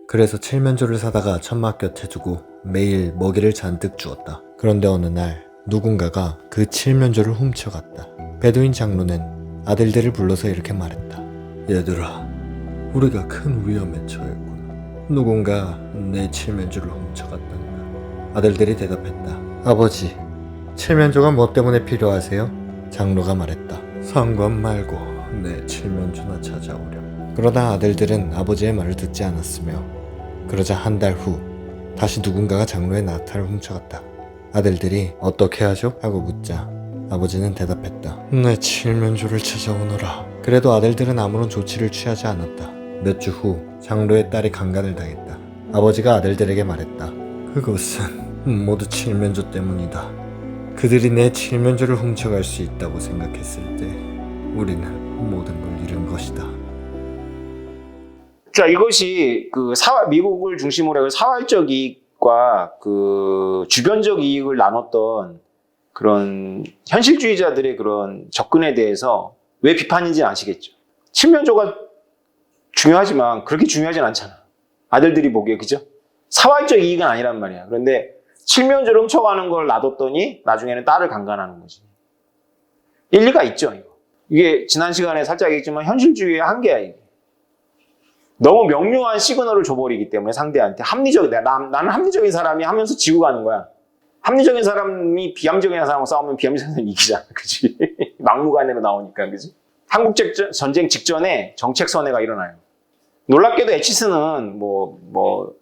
Speaker 2: 그래서 칠면조를 사다가 천막 곁에 두고 매일 먹이를 잔뜩 주었다. 그런데 어느 날 누군가가 그 칠면조를 훔쳐갔다. 베두인 장로는 아들들을 불러서 이렇게 말했다. 얘들아, 우리가 큰 위험에 처했구나. 누군가 내 칠면조를 훔쳐갔단다. 아들들이 대답했다. 아버지, 칠면조가 뭐 때문에 필요하세요? 장로가 말했다. 상관 말고 내 칠면조나 찾아오렴. 그러다 아들들은 아버지의 말을 듣지 않았으며 그러자 한 달 후 다시 누군가가 장로의 나타를 훔쳐갔다. 아들들이 어떻게 하죠? 하고 묻자 아버지는 대답했다. 내 칠면조를 찾아오너라. 그래도 아들들은 아무런 조치를 취하지 않았다. 몇 주 후 장로의 딸이 강간을 당했다. 아버지가 아들들에게 말했다. 그것은 모두 칠면조 때문이다. 그들이 내 칠면조를 훔쳐갈 수 있다고 생각했을 때 우리는 모든 걸 잃은 것이다.
Speaker 1: 자, 이것이 미국을 중심으로 해서 사활적 이익과 그 주변적 이익을 나눴던 그런 현실주의자들의 그런 접근에 대해서 왜 비판인지 아시겠죠? 칠면조가 중요하지만 그렇게 중요하진 않잖아. 아들들이 보기에, 그죠? 사활적 이익은 아니란 말이야. 그런데 칠면조를 훔쳐가는 걸 놔뒀더니 나중에는 딸을 강간하는 거지. 일리가 있죠, 이거. 이게 지난 시간에 살짝 얘기했지만 현실주의의 한계야, 이게. 너무 명료한 시그널을 줘버리기 때문에 상대한테 나는 합리적인 사람이 하면서 지고 가는 거야. 합리적인 사람이 비합리적인 사람하고 싸우면 비합리적인 사람이 이기잖아. 그치? 막무가내로 나오니까, 그치? 한국 전쟁 직전에 정책 선회가 일어나요. 놀랍게도 에치스는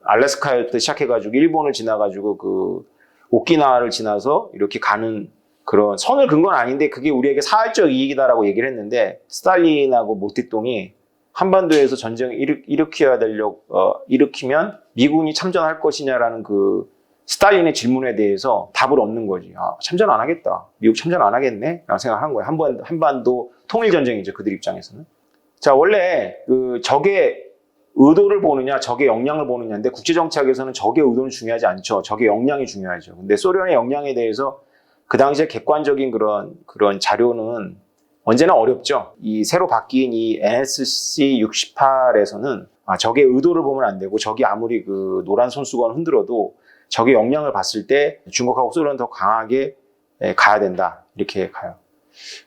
Speaker 1: 알래스카부터 시작해가지고 일본을 지나가지고 그 오키나와를 지나서 이렇게 가는 그런 선을 긋은 건 아닌데 그게 우리에게 사활적 이익이다라고 얘기를 했는데 스탈린하고 모택동이 한반도에서 전쟁을 일으키면 미군이 참전할 것이냐라는 그 스탈린의 질문에 대해서 답을 얻는 거지. 참전 안 하겠다. 미국 참전 안 하겠네? 라고 생각한 거예요. 한반도 통일전쟁이죠. 그들 입장에서는. 자, 원래 적의 의도를 보느냐, 적의 역량을 보느냐인데 국제정치학에서는 적의 의도는 중요하지 않죠. 적의 역량이 중요하죠. 근데 소련의 역량에 대해서 그 당시에 객관적인 그런 자료는 언제나 어렵죠. 이 새로 바뀐 이 NSC 68에서는 적의 의도를 보면 안 되고 적이 아무리 그 노란 손수건을 흔들어도 적의 역량을 봤을 때 중국하고 소련은 더 강하게 가야 된다. 이렇게 가요.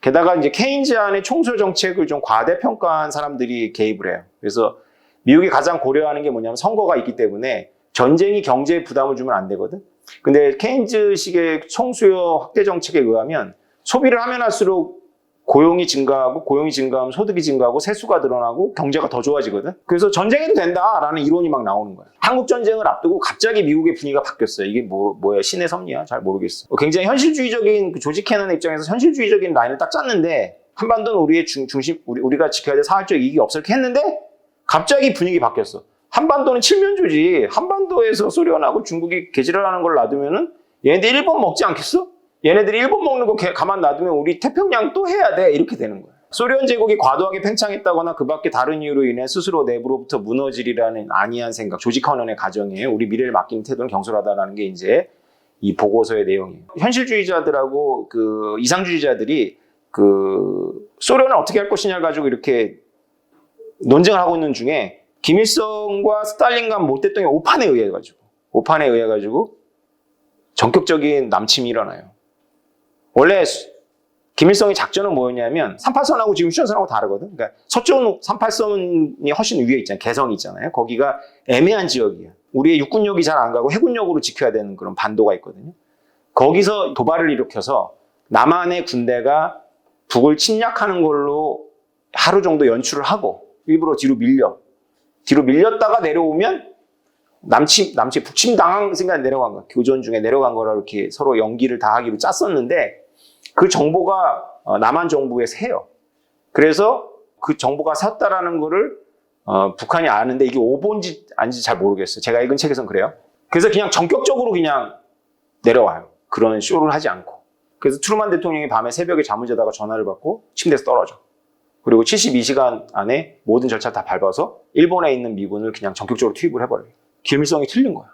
Speaker 1: 게다가 이제 케인즈안의 총수 정책을 좀 과대평가한 사람들이 개입을 해요. 그래서 미국이 가장 고려하는 게 뭐냐면 선거가 있기 때문에 전쟁이 경제에 부담을 주면 안 되거든. 근데 케인즈식의 총수요 확대 정책에 의하면 소비를 하면 할수록 고용이 증가하면 소득이 증가하고 세수가 늘어나고 경제가 더 좋아지거든. 그래서 전쟁해도 된다라는 이론이 막 나오는 거야. 한국 전쟁을 앞두고 갑자기 미국의 분위기가 바뀌었어요. 이게 뭐야? 신의 섭리야? 잘 모르겠어. 굉장히 현실주의적인 조지 캐넌의 입장에서 현실주의적인 라인을 딱 짰는데 한반도는 우리의 중심, 우리가 지켜야 될 사활적 이익이 없을 게 했는데 갑자기 분위기 바뀌었어. 한반도는 칠면조지. 한반도에서 소련하고 중국이 개지랄하는 걸 놔두면은 얘네들 일본 먹지 않겠어? 얘네들이 일본 먹는 거 가만 놔두면 우리 태평양 또 해야 돼. 이렇게 되는 거야. 소련 제국이 과도하게 팽창했다거나 그 밖에 다른 이유로 인해 스스로 내부로부터 무너지리라는 안이한 생각, 조지 캐넌의 가정이에요. 우리 미래를 맡기는 태도는 경솔하다라는 게 이제 이 보고서의 내용이에요. 현실주의자들하고 그 이상주의자들이 그 소련을 어떻게 할 것이냐 가지고 이렇게 논쟁을 하고 있는 중에 김일성과 스탈린과 모택동의 오판에 의해 가지고 전격적인 남침이 일어나요. 원래 김일성의 작전은 뭐였냐면 38선하고 지금 휴전선하고 다르거든. 그러니까 서쪽 38선이 훨씬 위에 있잖아요. 개성이 있잖아요. 거기가 애매한 지역이에요. 우리의 육군력이 잘 안 가고 해군력으로 지켜야 되는 그런 반도가 있거든요. 거기서 도발을 일으켜서 남한의 군대가 북을 침략하는 걸로 하루 정도 연출을 하고 일부러 뒤로 밀렸다가 내려오면 북침 당한 생각에 내려간 거야. 교전 중에 내려간 거라 이렇게 서로 연기를 다 하기로 짰었는데 그 정보가 남한 정부에 새요. 그래서 그 정보가 섰다라는 거를 북한이 아는데 이게 오본지 아닌지 잘 모르겠어요. 제가 읽은 책에선 그래요. 그래서 그냥 전격적으로 그냥 내려와요. 그런 쇼를 하지 않고. 그래서 트루만 대통령이 밤에 새벽에 잠을 자다가 전화를 받고 침대에서 떨어져. 그리고 72시간 안에 모든 절차 다 밟아서 일본에 있는 미군을 그냥 전격적으로 투입을 해버려요. 김일성이 틀린 거야.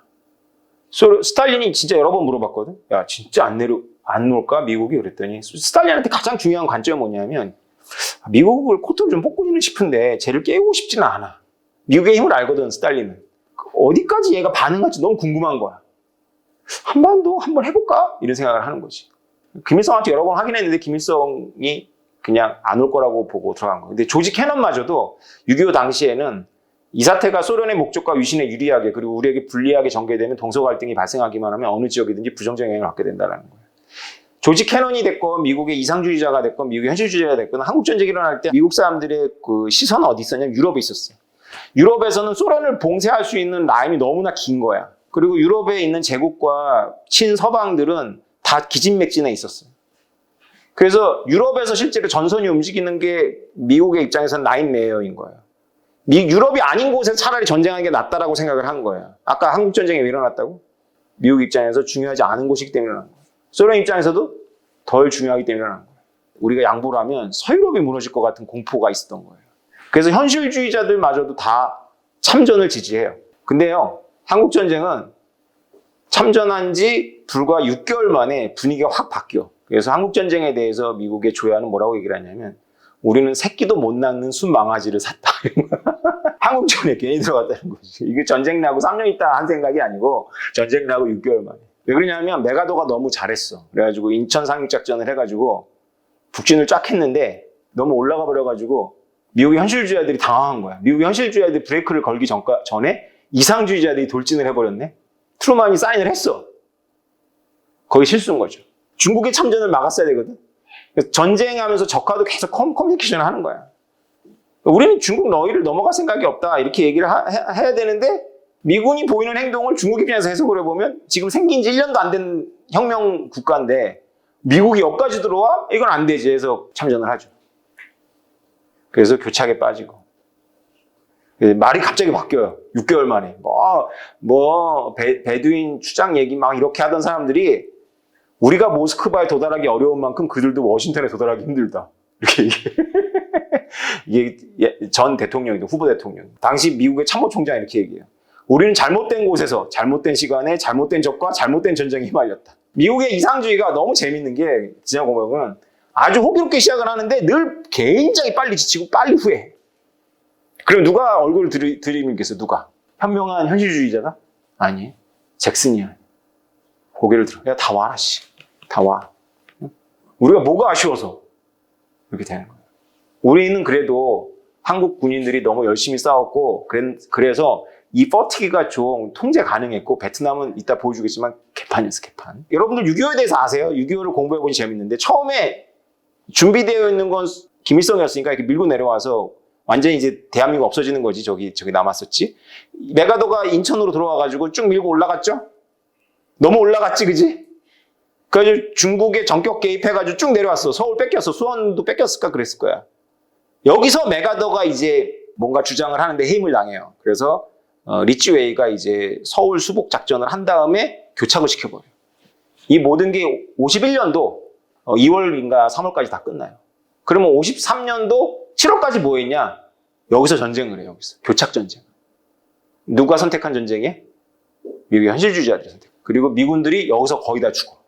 Speaker 1: 스탈린이 진짜 여러 번 물어봤거든. 야, 진짜 안 놀까? 미국이? 그랬더니 스탈린한테 가장 중요한 관점이 뭐냐면 미국을 코트를 좀 뽑고는 싶은데 쟤를 깨우고 싶지는 않아. 미국의 힘을 알거든, 스탈린은. 어디까지 얘가 반응할지 너무 궁금한 거야. 한반도 한번 해볼까? 이런 생각을 하는 거지. 김일성한테 여러 번 하긴 했는데 김일성이 그냥 안 올 거라고 보고 들어간 거예요. 근데 조지 캐넌마저도 6.25 당시에는 이 사태가 소련의 목적과 위신에 유리하게 그리고 우리에게 불리하게 전개되면 동서 갈등이 발생하기만 하면 어느 지역이든지 부정적 영향을 받게 된다는 거예요. 조지 캐넌이 됐건 미국의 이상주의자가 됐건 미국의 현실주의자가 됐건 한국전쟁이 일어날 때 미국 사람들의 그 시선은 어디 있었냐면 유럽에 있었어요. 유럽에서는 소련을 봉쇄할 수 있는 라인이 너무나 긴 거야. 그리고 유럽에 있는 제국과 친서방들은 다 기진맥진해 있었어요. 그래서 유럽에서 실제로 전선이 움직이는 게 미국의 입장에서는 라인메이어인 거예요. 유럽이 아닌 곳에서 차라리 전쟁하는 게 낫다라고 생각을 한 거예요. 아까 한국전쟁이 왜 일어났다고? 미국 입장에서 중요하지 않은 곳이기 때문에 일어난 거예요. 소련 입장에서도 덜 중요하기 때문에 일어난 거예요. 우리가 양보를 하면 서유럽이 무너질 것 같은 공포가 있었던 거예요. 그래서 현실주의자들마저도 다 참전을 지지해요. 근데요, 한국전쟁은 참전한 지 불과 6개월 만에 분위기가 확 바뀌어. 그래서 한국전쟁에 대해서 미국의 조야는 뭐라고 얘기를 하냐면 우리는 새끼도 못 낳는 순망아지를 샀다. 한국전에 괜히 들어갔다는 거지. 이게 전쟁 나고 3년 있다 한 생각이 아니고 전쟁 나고 6개월 만에. 왜 그러냐면 메가더가 너무 잘했어. 그래가지고 인천 상륙작전을 해가지고 북진을 쫙 했는데 너무 올라가 버려가지고 미국의 현실주의자들이 당황한 거야. 미국의 현실주의자들이 브레이크를 걸기 전에 이상주의자들이 돌진을 해버렸네. 트루만이 사인을 했어. 거기 실수인 거죠. 중국의 참전을 막았어야 되거든. 그래서 전쟁하면서 적하도 계속 커뮤니케이션을 하는 거야. 우리는 중국 너희를 넘어갈 생각이 없다 이렇게 얘기를 해야 되는데 미군이 보이는 행동을 중국 입장에서 해석을 해보면 지금 생긴 지 1년도 안 된 혁명 국가인데 미국이 여기까지 들어와? 이건 안 되지 해서 참전을 하죠. 그래서 교착에 빠지고 말이 갑자기 바뀌어요. 6개월 만에 베두인 추장 얘기 막 이렇게 하던 사람들이 우리가 모스크바에 도달하기 어려운 만큼 그들도 워싱턴에 도달하기 힘들다. 이렇게 이게 전 대통령이죠. 후보 대통령. 당시 미국의 참모총장이 이렇게 얘기해요. 우리는 잘못된 곳에서 잘못된 시간에 잘못된 적과 잘못된 전쟁에 휘말렸다. 미국의 이상주의가 너무 재밌는 게 진짜 보면 아주 호기롭게 시작을 하는데 늘 굉장히 빨리 지치고 빨리 후회해. 그럼 누가 얼굴을 들이밀겠어? 누가? 현명한 현실주의자다? 아니, 잭슨이야. 고개를 들어. 야, 다 와라, 씨. 다 와. 우리가 뭐가 아쉬워서 이렇게 되는 거예요. 우리는 그래도 한국 군인들이 너무 열심히 싸웠고 그래서 이 퍼티기가 좀 통제 가능했고 베트남은 이따 보여주겠지만 개판이었어, 개판. 여러분들 6.25에 대해서 아세요? 6.25를 공부해보니 재밌는데 처음에 준비되어 있는 건 김일성이었으니까 이렇게 밀고 내려와서 완전히 이제 대한민국 없어지는 거지. 저기 남았었지. 메가더가 인천으로 들어와가지고 쭉 밀고 올라갔죠? 너무 올라갔지, 그지? 그래가지고 중국에 전격 개입해가지고 쭉 내려왔어. 서울 뺏겼어. 수원도 뺏겼을까 그랬을 거야. 여기서 메가더가 이제 뭔가 주장을 하는데 해임을 당해요. 그래서 리치웨이가 이제 서울 수복 작전을 한 다음에 교착을 시켜버려요. 이 모든 게 51년도 2월인가 3월까지 다 끝나요. 그러면 53년도 7월까지 뭐 했냐? 여기서 전쟁을 해요. 여기서 교착 전쟁. 누가 선택한 전쟁이에요? 미국의 현실주의자들이 선택. 그리고 미군들이 여기서 거의 다 죽어.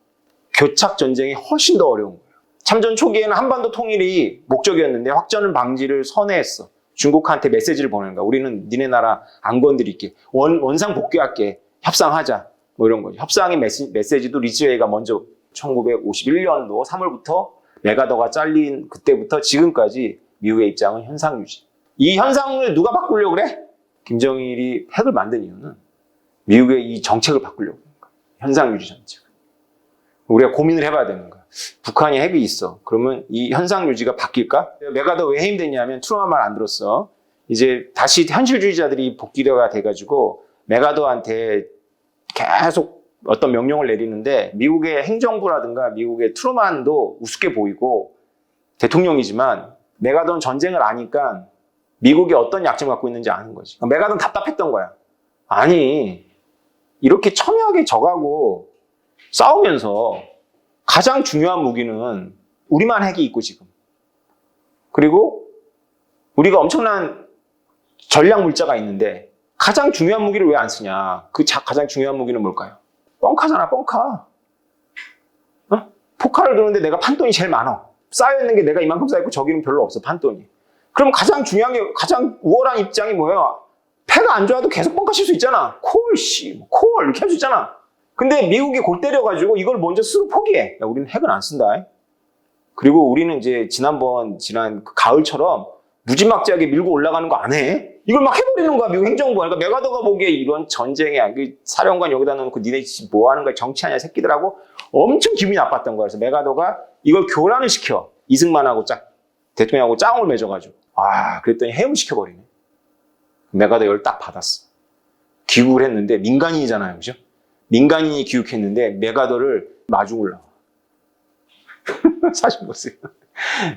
Speaker 1: 교착 전쟁이 훨씬 더 어려운 거예요. 참전 초기에는 한반도 통일이 목적이었는데 확전 방지를 선회했어. 중국한테 메시지를 보내는 거야. 우리는 니네 나라 안 건드릴게. 원상 복귀할게. 협상하자. 뭐 이런 거죠. 협상의 메시지도 리즈웨이가 먼저 1951년도 3월부터 메가더가 잘린 그때부터 지금까지 미국의 입장은 현상 유지. 이 현상을 누가 바꾸려고 그래? 김정일이 핵을 만든 이유는 미국의 이 정책을 바꾸려고 하는 거야. 현상 유지 정책. 우리가 고민을 해봐야 되는 거야. 북한이 핵이 있어. 그러면 이 현상 유지가 바뀔까? 메가더 왜 해임됐냐면 트루먼 말 안 들었어. 이제 다시 현실주의자들이 복귀가 돼가지고 메가더한테 계속 어떤 명령을 내리는데 미국의 행정부라든가 미국의 트루먼도 우습게 보이고 대통령이지만 메가더는 전쟁을 아니까 미국이 어떤 약점을 갖고 있는지 아는 거지. 메가더는 답답했던 거야. 아니 이렇게 첨예하게 져가고 싸우면서 가장 중요한 무기는 우리만 핵이 있고 지금. 그리고 우리가 엄청난 전략 물자가 있는데 가장 중요한 무기를 왜 안 쓰냐. 그 가장 중요한 무기는 뭘까요? 뻥카잖아, 뻥카. 어? 포카를 두는데 내가 판돈이 제일 많아. 쌓여있는 게 내가 이만큼 쌓여있고 저기는 별로 없어, 판돈이. 그럼 가장 중요한 게, 가장 우월한 입장이 뭐야? 패가 안 좋아도 계속 뻥카 칠 수 있잖아. 콜, 콜, 이렇게 할 수 있잖아. 근데 미국이 골 때려가지고 이걸 먼저 쓰고 포기해. 야, 우리는 핵은 안 쓴다. 그리고 우리는 이제 지난 그 가을처럼 무지막지하게 밀고 올라가는 거 안 해. 이걸 막 해버리는 거야, 미국 행정부가. 그러니까 메가더가 보기에 이런 전쟁이야. 그 사령관 여기다 놓고 니네 뭐 하는 거야, 정치하냐, 새끼들하고 엄청 기분이 나빴던 거야. 그래서 메가더가 이걸 교란을 시켜. 이승만하고 대통령하고 짱을 맺어가지고. 그랬더니 해임을 시켜버리네. 메가더 열 딱 받았어. 귀국을 했는데 민간인이잖아요, 그죠? 민간인이 귀국했는데 메가더를 마중을 나와. 사실 보세요.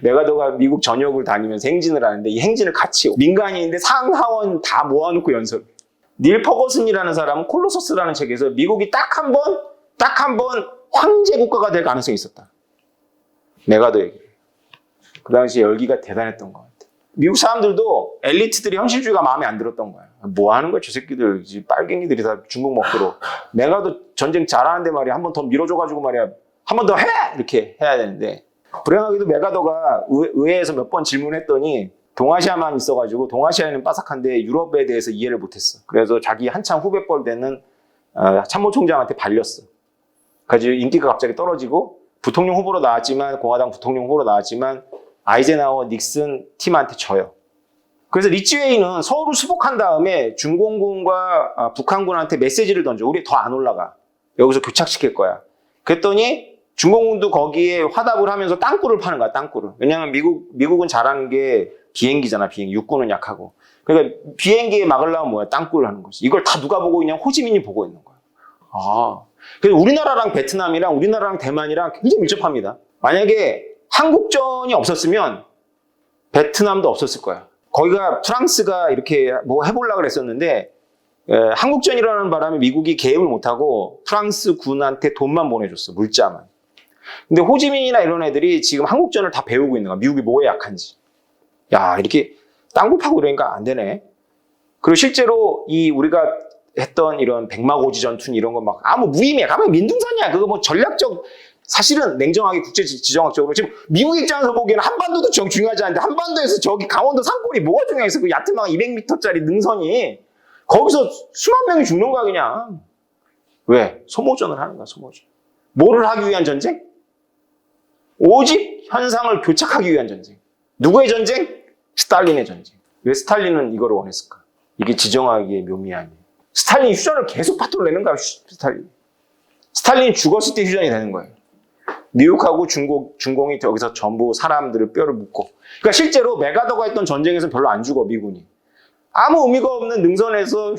Speaker 1: 메가더가 미국 전역을 다니면서 행진을 하는데 이 행진을 같이 민간인인데 상하원 다 모아놓고 연설. 닐 퍼거슨이라는 사람은 콜로서스라는 책에서 미국이 딱 한 번 황제 국가가 될 가능성이 있었다. 메가더 얘기. 그 당시에 열기가 대단했던 것 같아. 미국 사람들도 엘리트들이 현실주의가 마음에 안 들었던 거야. 뭐 하는 거야, 저 새끼들. 빨갱이들이 다 중국 먹도록. 메가더 전쟁 잘하는데 말이야. 한 번 더 밀어줘가지고 말이야. 한 번 더 해! 이렇게 해야 되는데. 불행하게도 메가더가 의회에서 몇 번 질문했더니 동아시아만 있어가지고 동아시아에는 빠삭한데 유럽에 대해서 이해를 못했어. 그래서 자기 한참 후배뻘 되는 참모총장한테 발렸어. 그래서 인기가 갑자기 떨어지고 부통령 후보로 나왔지만 공화당 부통령 후보로 나왔지만 아이젠하워 닉슨 팀한테 져요. 그래서 리치웨이는 서울을 수복한 다음에 중공군과 북한군한테 메시지를 던져. 우리 더 안 올라가. 여기서 교착시킬 거야. 그랬더니 중공군도 거기에 화답을 하면서 땅굴을 파는 거야, 땅굴을. 왜냐하면 미국은 잘하는 게 비행기잖아, 비행기. 육군은 약하고. 그러니까 비행기에 막으려면 뭐야? 땅굴을 하는 거지. 이걸 다 누가 보고 있냐면 호지민이 보고 있는 거야. 그래서 우리나라랑 베트남이랑 우리나라랑 대만이랑 굉장히 밀접합니다. 만약에 한국전이 없었으면 베트남도 없었을 거야. 거기가 프랑스가 이렇게 뭐 해보려고 그랬었는데 한국전이라는 바람에 미국이 개입을 못하고 프랑스 군한테 돈만 보내줬어, 물자만. 근데 호지민이나 이런 애들이 지금 한국전을 다 배우고 있는 거야. 미국이 뭐에 약한지. 야, 이렇게 땅굴 파고 이러니까 안 되네. 그리고 실제로 우리가 했던 이런 백마고지 전투 이런 거 막 아무 무의미해. 가면 민둥산이야. 그거 뭐 전략적, 사실은 냉정하게 국제 지정학적으로 지금 미국 입장에서 보기에는 한반도도 중요하지 않은데 한반도에서 저기 강원도 산골이 뭐가 중요해서 그 얕은 방 200m짜리 능선이 거기서 수만 명이 죽는 거야, 그냥. 왜? 소모전을 하는 거야, 소모전. 뭐를 하기 위한 전쟁? 오직 현상을 교착하기 위한 전쟁. 누구의 전쟁? 스탈린의 전쟁. 왜 스탈린은 이걸 원했을까? 이게 지정학의 묘미 아니에요. 스탈린이 휴전을 계속 파토를 내는 거야, 스탈린. 스탈린이 죽었을 때 휴전이 되는 거예요. 미국하고 중공이 여기서 전부 사람들을 뼈를 묶고. 그러니까 실제로 메가더가 했던 전쟁에서 별로 안 죽어, 미군이. 아무 의미가 없는 능선에서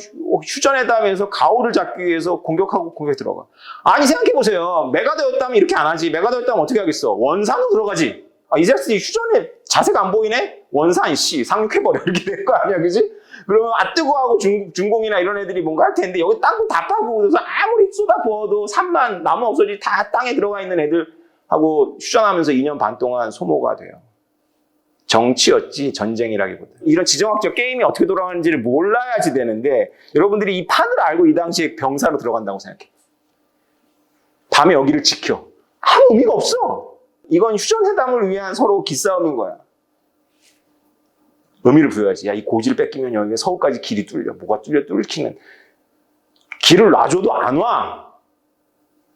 Speaker 1: 휴전회담에서 가오를 잡기 위해서 공격에 들어가. 아니, 생각해보세요. 메가더였다면 이렇게 안 하지. 메가더였다면 어떻게 하겠어? 원산으로 들어가지. 이 자식이 휴전에 자세가 안 보이네? 원산, 상륙해버려. 이렇게 될 거 아니야, 그지? 그러면 뜨고 하고 중공이나 이런 애들이 뭔가 할 텐데, 여기 땅굴 다 파고, 그래서 아무리 쏟아 부어도 산만, 나무 없어지 다 땅에 들어가 있는 애들하고 휴전하면서 2년 반 동안 소모가 돼요. 정치였지 전쟁이라기보다. 이런 지정학적 게임이 어떻게 돌아가는지를 몰라야지 되는데 여러분들이 이 판을 알고 이 당시에 병사로 들어간다고 생각해. 밤에 여기를 지켜. 아무 의미가 없어. 이건 휴전회담을 위한 서로 기싸움인 거야. 의미를 부여하지. 야, 이 고지를 뺏기면 여기 서울까지 길이 뚫려. 뭐가 뚫리는. 길을 놔줘도 안 와.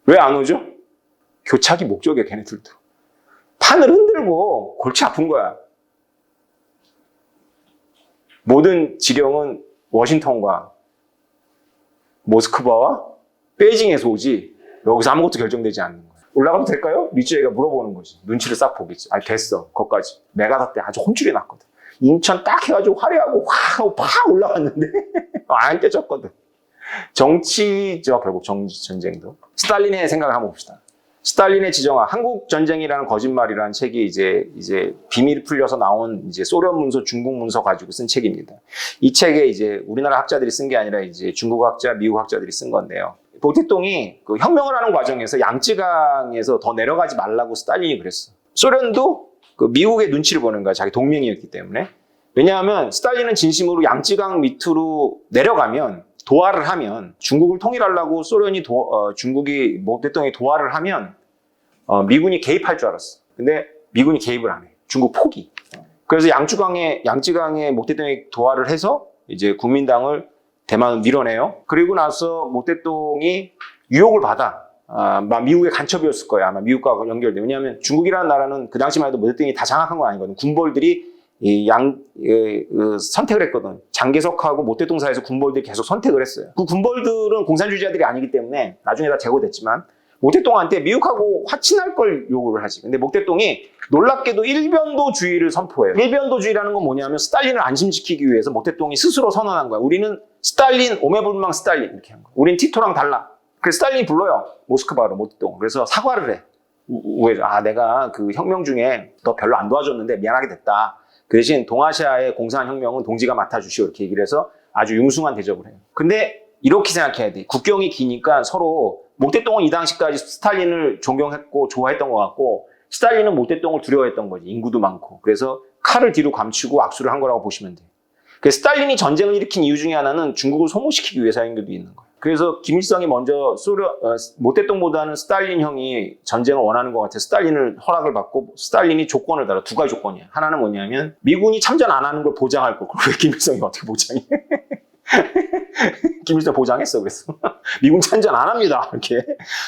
Speaker 1: 왜 안 오죠? 교착이 목적이야, 걔네들도. 판을 흔들고 골치 아픈 거야. 모든 지령은 워싱턴과 모스크바와 베이징에서 오지 여기서 아무것도 결정되지 않는 거야. 올라가도 될까요? 리쯔에가 물어보는 거지. 눈치를 싹 보겠지. 아, 됐어. 거기까지. 메가다 때 아주 혼쭐이 났거든. 인천 딱 해가지고 화려하고 팍 올라갔는데 안 깨졌거든. 정치죠, 결국 전쟁도. 스탈린의 생각을 한번 봅시다. 스탈린의 지정학, 한국 전쟁이라는 거짓말이라는 책이 이제 비밀 풀려서 나온 이제 소련 문서, 중국 문서 가지고 쓴 책입니다. 이 책에 이제 우리나라 학자들이 쓴 게 아니라 이제 중국 학자, 미국 학자들이 쓴 건데요. 보태동이 그 혁명을 하는 과정에서 양쯔강에서 더 내려가지 말라고 스탈린이 그랬어. 소련도 그 미국의 눈치를 보는 거야. 자기 동맹이었기 때문에. 왜냐하면 스탈린은 진심으로 양쯔강 밑으로 내려가면 도하를 하면 중국을 통일하려고 중국이 모태동이 도하를 하면 미군이 개입할 줄 알았어. 근데 미군이 개입을 안 해. 중국 포기. 그래서 양쯔강에 모태동이 도하를 해서 이제 국민당을 대만을 밀어내요. 그리고 나서 모태동이 유혹을 받아. 미국의 간첩이었을 거야. 아마 미국과 연결돼. 왜냐하면 중국이라는 나라는 그 당시만 해도 모태동이 다 장악한 건 아니거든. 군벌들이 선택을 했거든. 장개석하고 모태동 사이에서 군벌들이 계속 선택을 했어요. 그 군벌들은 공산주의자들이 아니기 때문에 나중에 다 제거됐지만 모태동한테 미국하고 화친할 걸 요구를 하지. 근데 모태동이 놀랍게도 일변도주의를 선포해요. 일변도주의라는 건 뭐냐면 스탈린을 안심시키기 위해서 모태동이 스스로 선언한 거야. 우리는 스탈린, 오매불망 스탈린 이렇게 한 거야. 우린 티토랑 달라. 그래서 스탈린이 불러요. 모스크바로 모태동. 그래서 사과를 해. 내가 그 혁명 중에 너 별로 안 도와줬는데 미안하게 됐다. 그 대신 동아시아의 공산혁명은 동지가 맡아주시오 이렇게 얘기를 해서 아주 융숭한 대접을 해요. 근데 이렇게 생각해야 돼. 국경이 기니까 서로 모태동은 이 당시까지 스탈린을 존경했고 좋아했던 것 같고 스탈린은 모태동을 두려워했던 거지. 인구도 많고. 그래서 칼을 뒤로 감추고 악수를 한 거라고 보시면 돼. 그래서 스탈린이 전쟁을 일으킨 이유 중에 하나는 중국을 소모시키기 위해서인 것도 있는 거예요. 그래서 김일성이 먼저 모태동보다는 스탈린 형이 전쟁을 원하는 것 같아 스탈린을 허락을 받고 스탈린이 조건을 달아. 두 가지 조건이야. 하나는 뭐냐면 미군이 참전 안 하는 걸 보장할 거. 그걸 왜 김일성이 어떻게 보장해? 김일성 보장했어. 그래서 미군 참전 안 합니다. 이렇게.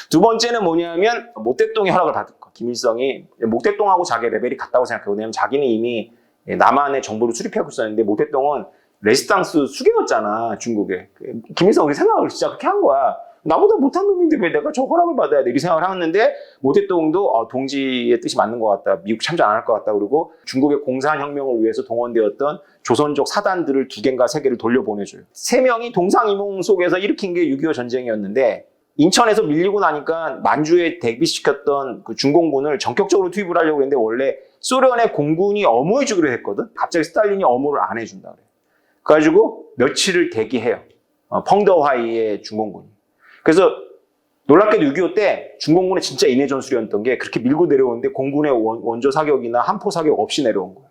Speaker 1: 두 번째는 뭐냐면 모태동이 허락을 받을 거. 김일성이 모태동하고 자기 레벨이 같다고 생각해요. 왜냐면 자기는 이미 남한의 정보를 수립하고 있었는데 모태동은 레지스탕스 수계였잖아, 중국에. 김일성이 생각을 진짜 그렇게 한 거야. 나보다 못한 놈인데 왜 내가 저 허락을 받아야 돼? 이렇게 생각을 하는데 모태동도 동지의 뜻이 맞는 것 같다. 미국 참전 안 할 것 같다. 그리고 중국의 공산혁명을 위해서 동원되었던 조선족 사단들을 2개인가 3개를 돌려보내줘요. 3명이 동상이몽 속에서 일으킨 게 6.25 전쟁이었는데 인천에서 밀리고 나니까 만주에 대비시켰던 그 중공군을 전격적으로 투입을 하려고 했는데 원래 소련의 공군이 엄호해주기로 했거든. 갑자기 스탈린이 엄호를 안 해준다 그래. 그래가지고 며칠을 대기해요. 펑더화이의 중공군이. 그래서 놀랍게도 6.25 때 중공군의 진짜 인해 전술이었던 게 그렇게 밀고 내려오는데 공군의 원조 사격이나 함포 사격 없이 내려온 거예요.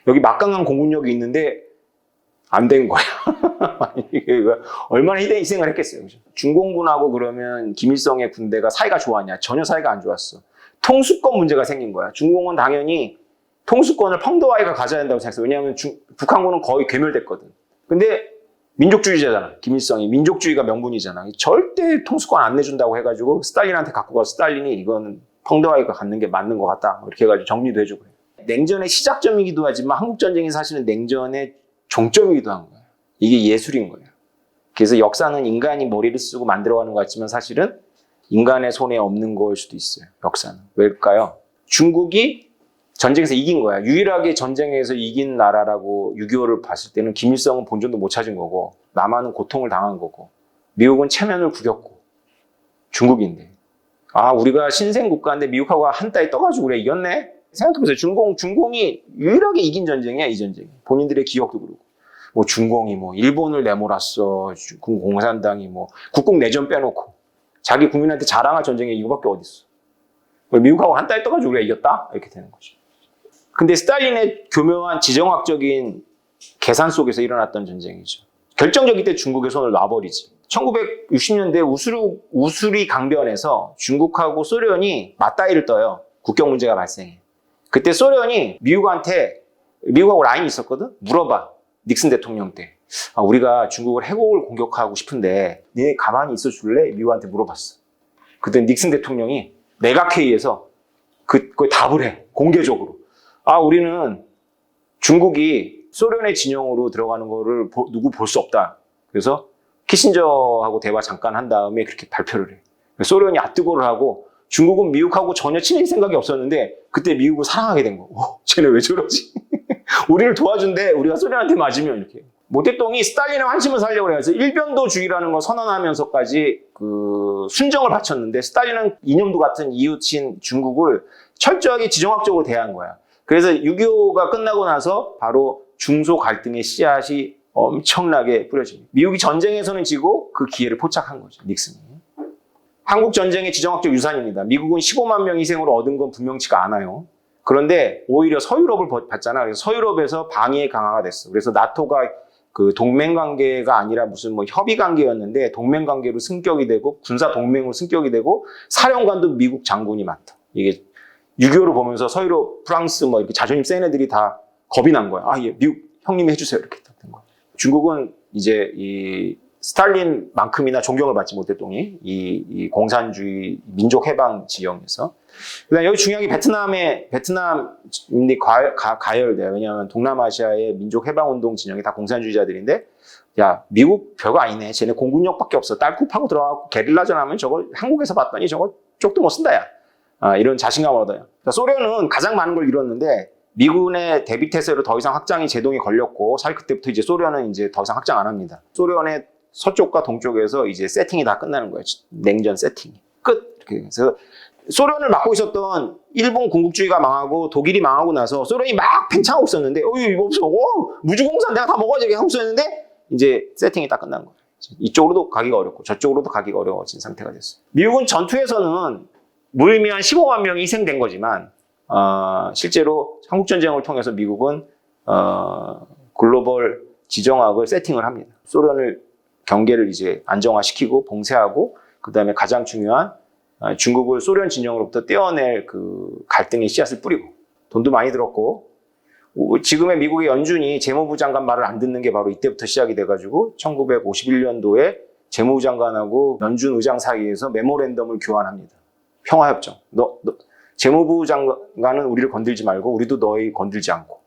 Speaker 1: 여기 막강한 공군력이 있는데 안 된 거야. 얼마나 희생을 했겠어요. 그죠? 중공군하고 그러면 김일성의 군대가 사이가 좋았냐? 전혀 사이가 안 좋았어. 통수권 문제가 생긴 거야. 중공은 당연히 통수권을 펑더와이가 가져야 된다고 생각했어요. 왜냐하면 북한군은 거의 괴멸됐거든. 근데 민족주의자잖아. 김일성이. 민족주의가 명분이잖아. 절대 통수권 안 내준다고 해가지고 스탈린한테 갖고 가서 스탈린이 이건 펑더와이가 갖는 게 맞는 것 같다. 이렇게 해가지고 정리도 해주고 그래요. 냉전의 시작점이기도 하지만 한국전쟁이 사실은 냉전의 종점이기도 한 거예요. 이게 예술인 거예요. 그래서 역사는 인간이 머리를 쓰고 만들어가는 것 같지만 사실은 인간의 손에 없는 걸 수도 있어요. 역사는. 왜일까요? 중국이 전쟁에서 이긴 거야. 유일하게 전쟁에서 이긴 나라라고 6.25를 봤을 때는 김일성은 본전도 못 찾은 거고 남한은 고통을 당한 거고 미국은 체면을 구겼고 중국인데 우리가 신생 국가인데 미국하고 한 따위 떠가지고 그래 이겼네? 생각해보세요. 중공이 유일하게 이긴 전쟁이야. 이 전쟁이. 본인들의 기억도 그러고 중공이 일본을 내몰았어. 공산당이 국공 내전 빼놓고 자기 국민한테 자랑할 전쟁이 이거밖에 어딨어. 미국하고 한 따위 떠가지고 우리가 이겼다? 이렇게 되는 거죠. 근데 스탈린의 교묘한 지정학적인 계산 속에서 일어났던 전쟁이죠. 결정적일 때 중국의 손을 놔버리지. 1960년대 우수리 강변에서 중국하고 소련이 맞다이를 떠요. 국경 문제가 발생해. 그때 소련이 미국하고 라인이 있었거든? 물어봐. 닉슨 대통령 때. 우리가 중국을 해곡을 공격하고 싶은데 니네 가만히 있어 줄래? 미국한테 물어봤어. 그때 닉슨 대통령이 내각회의에서 그 답을 해. 공개적으로. 아, 우리는 중국이 소련의 진영으로 들어가는 거를 누구 볼 수 없다. 그래서 키신저하고 대화 잠깐 한 다음에 그렇게 발표를 해. 소련이 아뜨거를 하고 중국은 미국하고 전혀 친해질 생각이 없었는데 그때 미국을 사랑하게 된 거. 쟤네 왜 저러지? 우리를 도와준대. 우리가 소련한테 맞으면 이렇게. 모택동이 스탈린의 환심을 살려고 해서 일변도주의라는 걸 선언하면서까지 그 순정을 바쳤는데 스탈린은 이념도 같은 이웃인 중국을 철저하게 지정학적으로 대한 거야. 그래서 6.25가 끝나고 나서 바로 중소 갈등의 씨앗이 엄청나게 뿌려집니다. 미국이 전쟁에서는 지고 그 기회를 포착한 거죠. 닉슨이. 한국 전쟁의 지정학적 유산입니다. 미국은 15만 명 희생으로 얻은 건 분명치가 않아요. 그런데 오히려 서유럽을 봤잖아. 그래서 서유럽에서 방위의 강화가 됐어. 그래서 나토가 그 동맹 관계가 아니라 무슨 뭐 협의 관계였는데 동맹 관계로 승격이 되고 군사 동맹으로 승격이 되고 사령관도 미국 장군이 맡아. 이게 6.25를 보면서 서유럽, 프랑스 뭐 이렇게 자존심 센 애들이 다 겁이 난 거야. 아, 예, 미국 형님이 해주세요. 이렇게 된 거야. 중국은 이제 이 스탈린만큼이나 존경을 받지 못했던 이 공산주의 민족 해방 지형에서. 그다음 여기 중요한 게 베트남인들이 가열돼요. 왜냐하면 동남아시아의 민족 해방 운동 진영이 다 공산주의자들인데, 야, 미국 별거 아니네. 쟤네 공군력밖에 없어. 딸꾹 파고 들어가고 게릴라전 하면 저거 한국에서 봤더니 저거 쪽도 못 쓴다, 야. 아, 이런 자신감을 얻어요. 그러니까 소련은 가장 많은 걸 잃었는데 미군의 대비 태세로 더 이상 확장이 제동이 걸렸고, 사실 그때부터 이제 소련은 이제 더 이상 확장 안 합니다. 소련의 서쪽과 동쪽에서 이제 세팅이 다 끝나는 거예요. 냉전 세팅이. 끝! 이렇게. 그래서 소련을 맡고 있었던 일본 군국주의가 망하고 독일이 망하고 나서 소련이 막 팽창하고 있었는데, 이거 없어. 무주공산 내가 다 먹어야지. 이렇게 하고 있었는데, 이제 세팅이 딱 끝난 거예요. 이쪽으로도 가기가 어렵고, 저쪽으로도 가기가 어려워진 상태가 됐어요. 미국은 전투에서는 무의미한 15만 명이 희생된 거지만, 실제로 한국전쟁을 통해서 미국은, 글로벌 지정학을 세팅을 합니다. 소련을 경계를 이제 안정화시키고 봉쇄하고, 그 다음에 가장 중요한 중국을 소련 진영으로부터 떼어낼 그 갈등의 씨앗을 뿌리고, 돈도 많이 들었고, 지금의 미국의 연준이 재무부 장관 말을 안 듣는 게 바로 이때부터 시작이 돼가지고 1951년도에 재무부 장관하고 연준 의장 사이에서 메모랜덤을 교환합니다. 평화협정. 재무부 장관은 우리를 건들지 말고 우리도 너희 건들지 않고.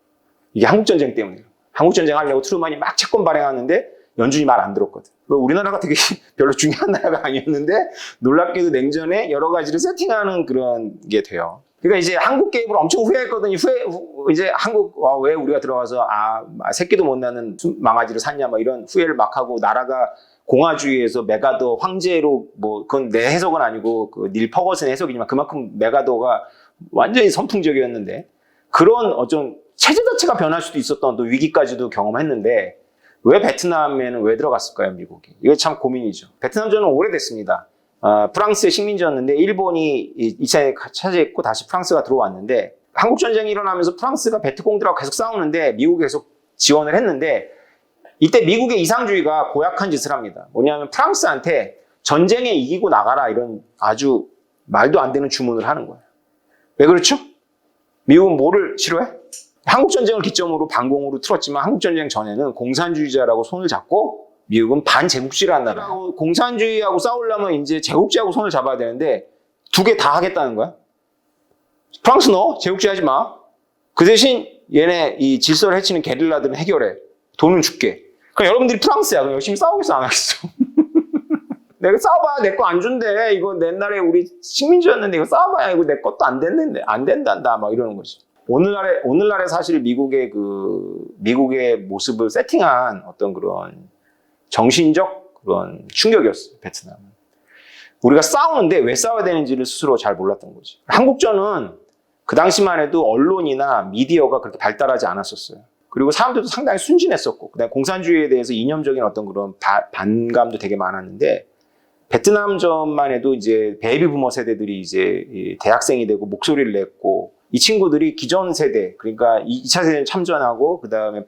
Speaker 1: 이게 한국전쟁 때문이에요. 한국전쟁 하려고 트루만이 막 채권 발행하는데 연준이 말 안 들었거든. 우리나라가 되게 별로 중요한 나라가 아니었는데 놀랍게도 냉전에 여러 가지를 세팅하는 그런 게 돼요. 그러니까 이제 한국 개입을 엄청 후회했거든요. 이제 한국, 왜 우리가 들어가서, 새끼도 못 낳는 망아지를 샀냐, 막 이런 후회를 막 하고, 나라가 공화주의에서 메가더 황제로, 그건 내 해석은 아니고, 닐 퍼거슨 해석이지만 그만큼 메가더가 완전히 선풍적이었는데, 그런 어떤 체제 자체가 변할 수도 있었던 또 위기까지도 경험했는데, 왜 베트남에는 왜 들어갔을까요, 미국이? 이게 참 고민이죠. 베트남전은 오래됐습니다. 프랑스의 식민지였는데 일본이 2차에 차지했고 다시 프랑스가 들어왔는데, 한국전쟁이 일어나면서 프랑스가 베트공들하고 계속 싸우는데 미국이 계속 지원을 했는데, 이때 미국의 이상주의가 고약한 짓을 합니다. 뭐냐면 프랑스한테 전쟁에 이기고 나가라, 이런 아주 말도 안 되는 주문을 하는 거예요. 왜 그렇죠? 미국은 뭐를 싫어해? 한국전쟁을 기점으로 반공으로 틀었지만 한국전쟁 전에는 공산주의자라고 손을 잡고 미국은 반제국주의를 한 나라. 공산주의하고 싸우려면 이제 제국주의하고 손을 잡아야 되는데 두 개 다 하겠다는 거야. 프랑스 너 제국주의 하지 마. 그 대신 얘네 이 질서를 해치는 게릴라들은 해결해. 돈은 줄게. 그럼 여러분들이 프랑스야. 그럼 열심히 싸우겠어 안 하겠어? 내가 싸워봐야 내 거 안 준대. 이거 옛날에 우리 식민지였는데 이거 싸워봐야 이거 내 것도 안 됐는데 안 된단다. 막 이러는 거지. 오늘날에 사실 미국의 모습을 세팅한 어떤 그런 정신적 그런 충격이었어요, 베트남은. 우리가 싸우는데 왜 싸워야 되는지를 스스로 잘 몰랐던 거지. 한국전은 그 당시만 해도 언론이나 미디어가 그렇게 발달하지 않았었어요. 그리고 사람들도 상당히 순진했었고, 그다음에 공산주의에 대해서 이념적인 어떤 그런 반감도 되게 많았는데, 베트남전만 해도 이제 베이비 부머 세대들이 이제 대학생이 되고 목소리를 냈고, 이 친구들이 기존 세대, 그러니까 2차 세대에 참전하고 그다음에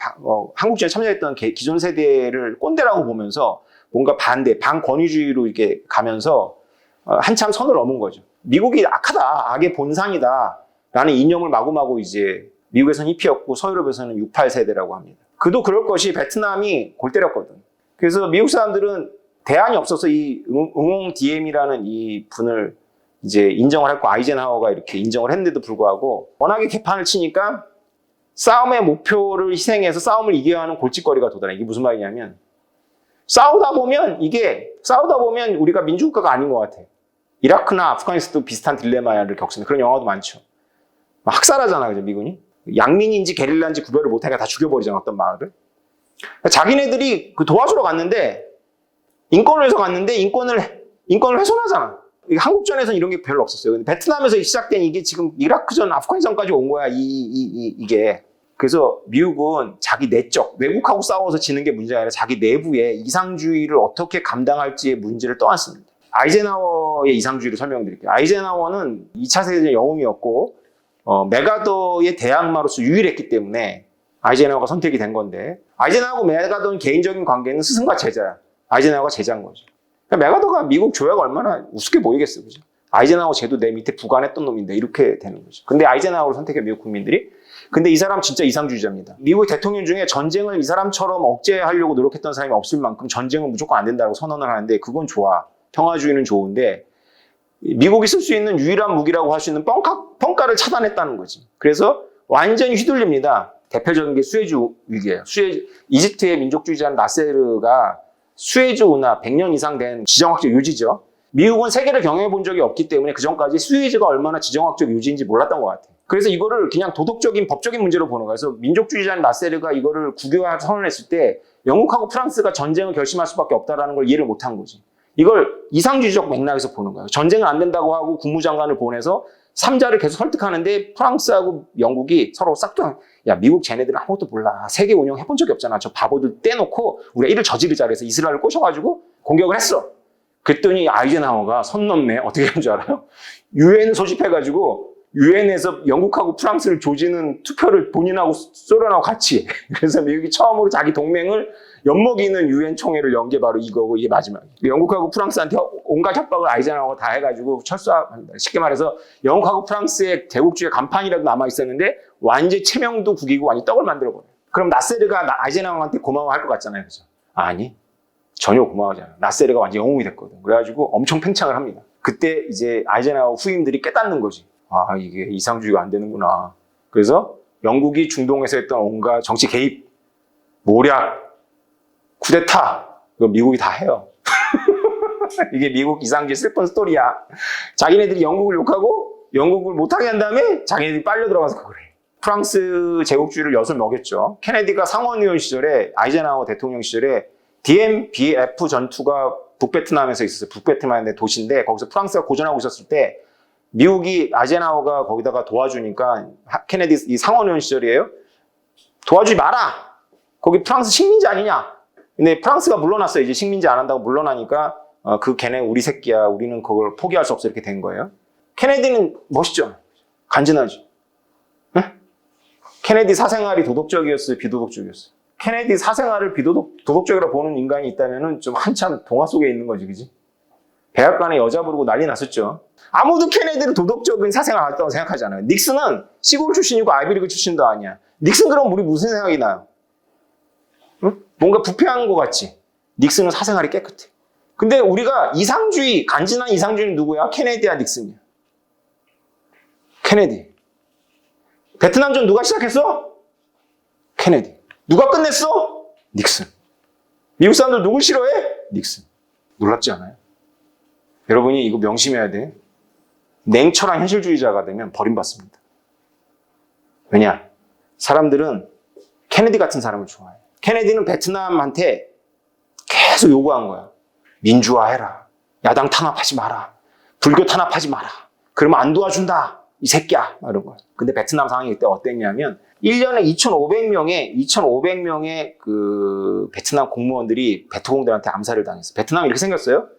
Speaker 1: 한국전에 참전했던 기존 세대를 꼰대라고 보면서 뭔가 반권위주의로 이렇게 가면서 한참 선을 넘은 거죠. 미국이 악하다, 악의 본산이다 라는 이념을 마구마구 이제 미국에서는 히피였고 서유럽에서는 68 세대라고 합니다. 그도 그럴 것이 베트남이 골 때렸거든. 그래서 미국 사람들은 대안이 없어서 이 응옹 DM이라는 이 분을 이제 인정을 했고 아이젠하워가 이렇게 인정을 했는데도 불구하고 워낙에 개판을 치니까 싸움의 목표를 희생해서 싸움을 이겨야 하는 골칫거리가 도달해. 이게 무슨 말이냐면 싸우다 보면 우리가 민주국가가 아닌 것 같아. 이라크나 아프가니스탄도 비슷한 딜레마를 겪습니다. 그런 영화도 많죠. 학살하잖아, 그죠, 미군이? 양민인지 게릴라인지 구별을 못하니까 다 죽여버리잖아, 어떤 마을을. 자기네들이 그 도와주러 갔는데, 인권을 위해서 갔는데, 인권을 훼손하잖아. 한국전에서는 이런 게 별로 없었어요. 근데 베트남에서 시작된 이게 지금 이라크전, 아프가니스탄까지 온 거야, 이게. 그래서 미국은 자기 내적, 외국하고 싸워서 지는 게 문제가 아니라 자기 내부의 이상주의를 어떻게 감당할지의 문제를 떠안습니다. 아이젠하워의 이상주의를 설명드릴게요. 아이젠하워는 2차 세계대전 영웅이었고 메가더의 대항마로서 유일했기 때문에 아이젠하워가 선택이 된 건데 아이젠하워하고 메가더는 개인적인 관계는 스승과 제자야. 아이젠하워가 제자인 거죠. 그러니까 메가더가 미국 조약가 얼마나 우습게 보이겠어, 그죠? 아이젠하워 쟤도 내 밑에 부관했던 놈인데 이렇게 되는 거죠. 근데 아이젠하워를 선택해 미국 국민들이. 근데 이 사람 진짜 이상주의자입니다. 미국 대통령 중에 전쟁을 이 사람처럼 억제하려고 노력했던 사람이 없을 만큼 전쟁은 무조건 안 된다고 선언을 하는데 그건 좋아. 평화주의는 좋은데 미국이 쓸 수 있는 유일한 무기라고 할 수 있는 펑카를 차단했다는 거지. 그래서 완전히 휘둘립니다. 대표적인 게 수에즈 위기예요. 이집트의 민족주의자는 나세르가 수에즈 운하 100년 이상 된 지정학적 요지죠. 미국은 세계를 경영해 본 적이 없기 때문에 그전까지 수에즈가 얼마나 지정학적 요지인지 몰랐던 것 같아요. 그래서 이거를 그냥 도덕적인 법적인 문제로 보는 거예요. 그래서 민족주의자는 나세르가 이거를 국유화 선언했을 때 영국하고 프랑스가 전쟁을 결심할 수밖에 없다는 걸 이해를 못한 거지. 이걸 이상주의적 맥락에서 보는 거예요. 전쟁은 안 된다고 하고 국무장관을 보내서 3자를 계속 설득하는데 프랑스하고 영국이 서로 싹둑 야 미국 쟤네들은 아무것도 몰라. 세계 운영 해본 적이 없잖아. 저 바보들 떼놓고 우리가 이를 저지르자 그래서 이스라엘을 꼬셔가지고 공격을 했어. 그랬더니 아이젠하워가 선 넘네. 어떻게 한 줄 알아요? 유엔 소집해가지고 유엔에서 영국하고 프랑스를 조지는 투표를 본인하고 소련하고 같이 해. 그래서 미국이 처음으로 자기 동맹을 엿먹이는 유엔 총회를 연 게 바로 이거고 이게 마지막이에요. 영국하고 프랑스한테 온갖 협박을 아이젠하워가 다 해가지고 철수합니다. 쉽게 말해서 영국하고 프랑스의 제국주의 간판이라도 남아있었는데 완전히 체명도 구기고 완전히 떡을 만들어버려요. 그럼 나세르가 아이젠하워한테 고마워할 것 같잖아요. 그죠? 아니 전혀 고마워하지 않아요. 나세르가 완전 영웅이 됐거든. 그래가지고 엄청 팽창을 합니다. 그때 이제 아이젠하워 후임들이 깨닫는 거지. 아 이게 이상주의가 안 되는구나. 그래서 영국이 중동에서 했던 온갖 정치 개입, 모략, 쿠데타 이거 미국이 다 해요. 이게 미국 이상주의 슬픈 스토리야. 자기네들이 영국을 욕하고 영국을 못하게 한 다음에 자기네들이 빨려 들어가서 그걸 해. 프랑스 제국주의를 엿을 먹였죠. 케네디가 상원의원 시절에 아이젠하워 대통령 시절에 DMBF 전투가 북베트남에서 있었어요. 북베트남의 도시인데 거기서 프랑스가 고전하고 있었을 때 미국이 아이젠하워가 거기다가 도와주니까 케네디 이 상원의원 시절이에요. 도와주지 마라. 거기 프랑스 식민지 아니냐. 근데 프랑스가 물러났어요. 이제 식민지 안 한다고 물러나니까 걔네 우리 새끼야. 우리는 그걸 포기할 수 없어. 이렇게 된 거예요. 케네디는 멋있죠. 간지나죠. 네? 케네디 사생활이 도덕적이었어요? 비도덕적이었어요? 케네디 사생활을 도덕적이라고 보는 인간이 있다면 좀 한참 동화 속에 있는 거지, 그지? 백악관에 여자 부르고 난리 났었죠. 아무도 케네디를 도덕적인 사생활 안 했다고 생각하지 않아요. 닉슨은 시골 출신이고 아이비리그 출신도 아니야. 닉슨 그럼 우리 무슨 생각이 나요? 응? 뭔가 부패한 것 같지? 닉슨은 사생활이 깨끗해. 근데 우리가 이상주의, 간지난 이상주의는 누구야? 케네디야, 닉슨이야. 케네디. 베트남전 누가 시작했어? 케네디. 누가 끝냈어? 닉슨. 미국 사람들 누굴 싫어해? 닉슨. 놀랍지 않아요? 여러분이 이거 명심해야 돼. 냉철한 현실주의자가 되면 버림받습니다. 왜냐? 사람들은 케네디 같은 사람을 좋아해. 케네디는 베트남한테 계속 요구한 거야. 민주화해라. 야당 탄압하지 마라. 불교 탄압하지 마라. 그러면 안 도와준다. 이 새끼야. 이런 거야. 근데 베트남 상황이 그때 어땠냐면 1년에 2,500명의 그 베트남 공무원들이 베트공들한테 암살을 당했어. 베트남이 이렇게 생겼어요.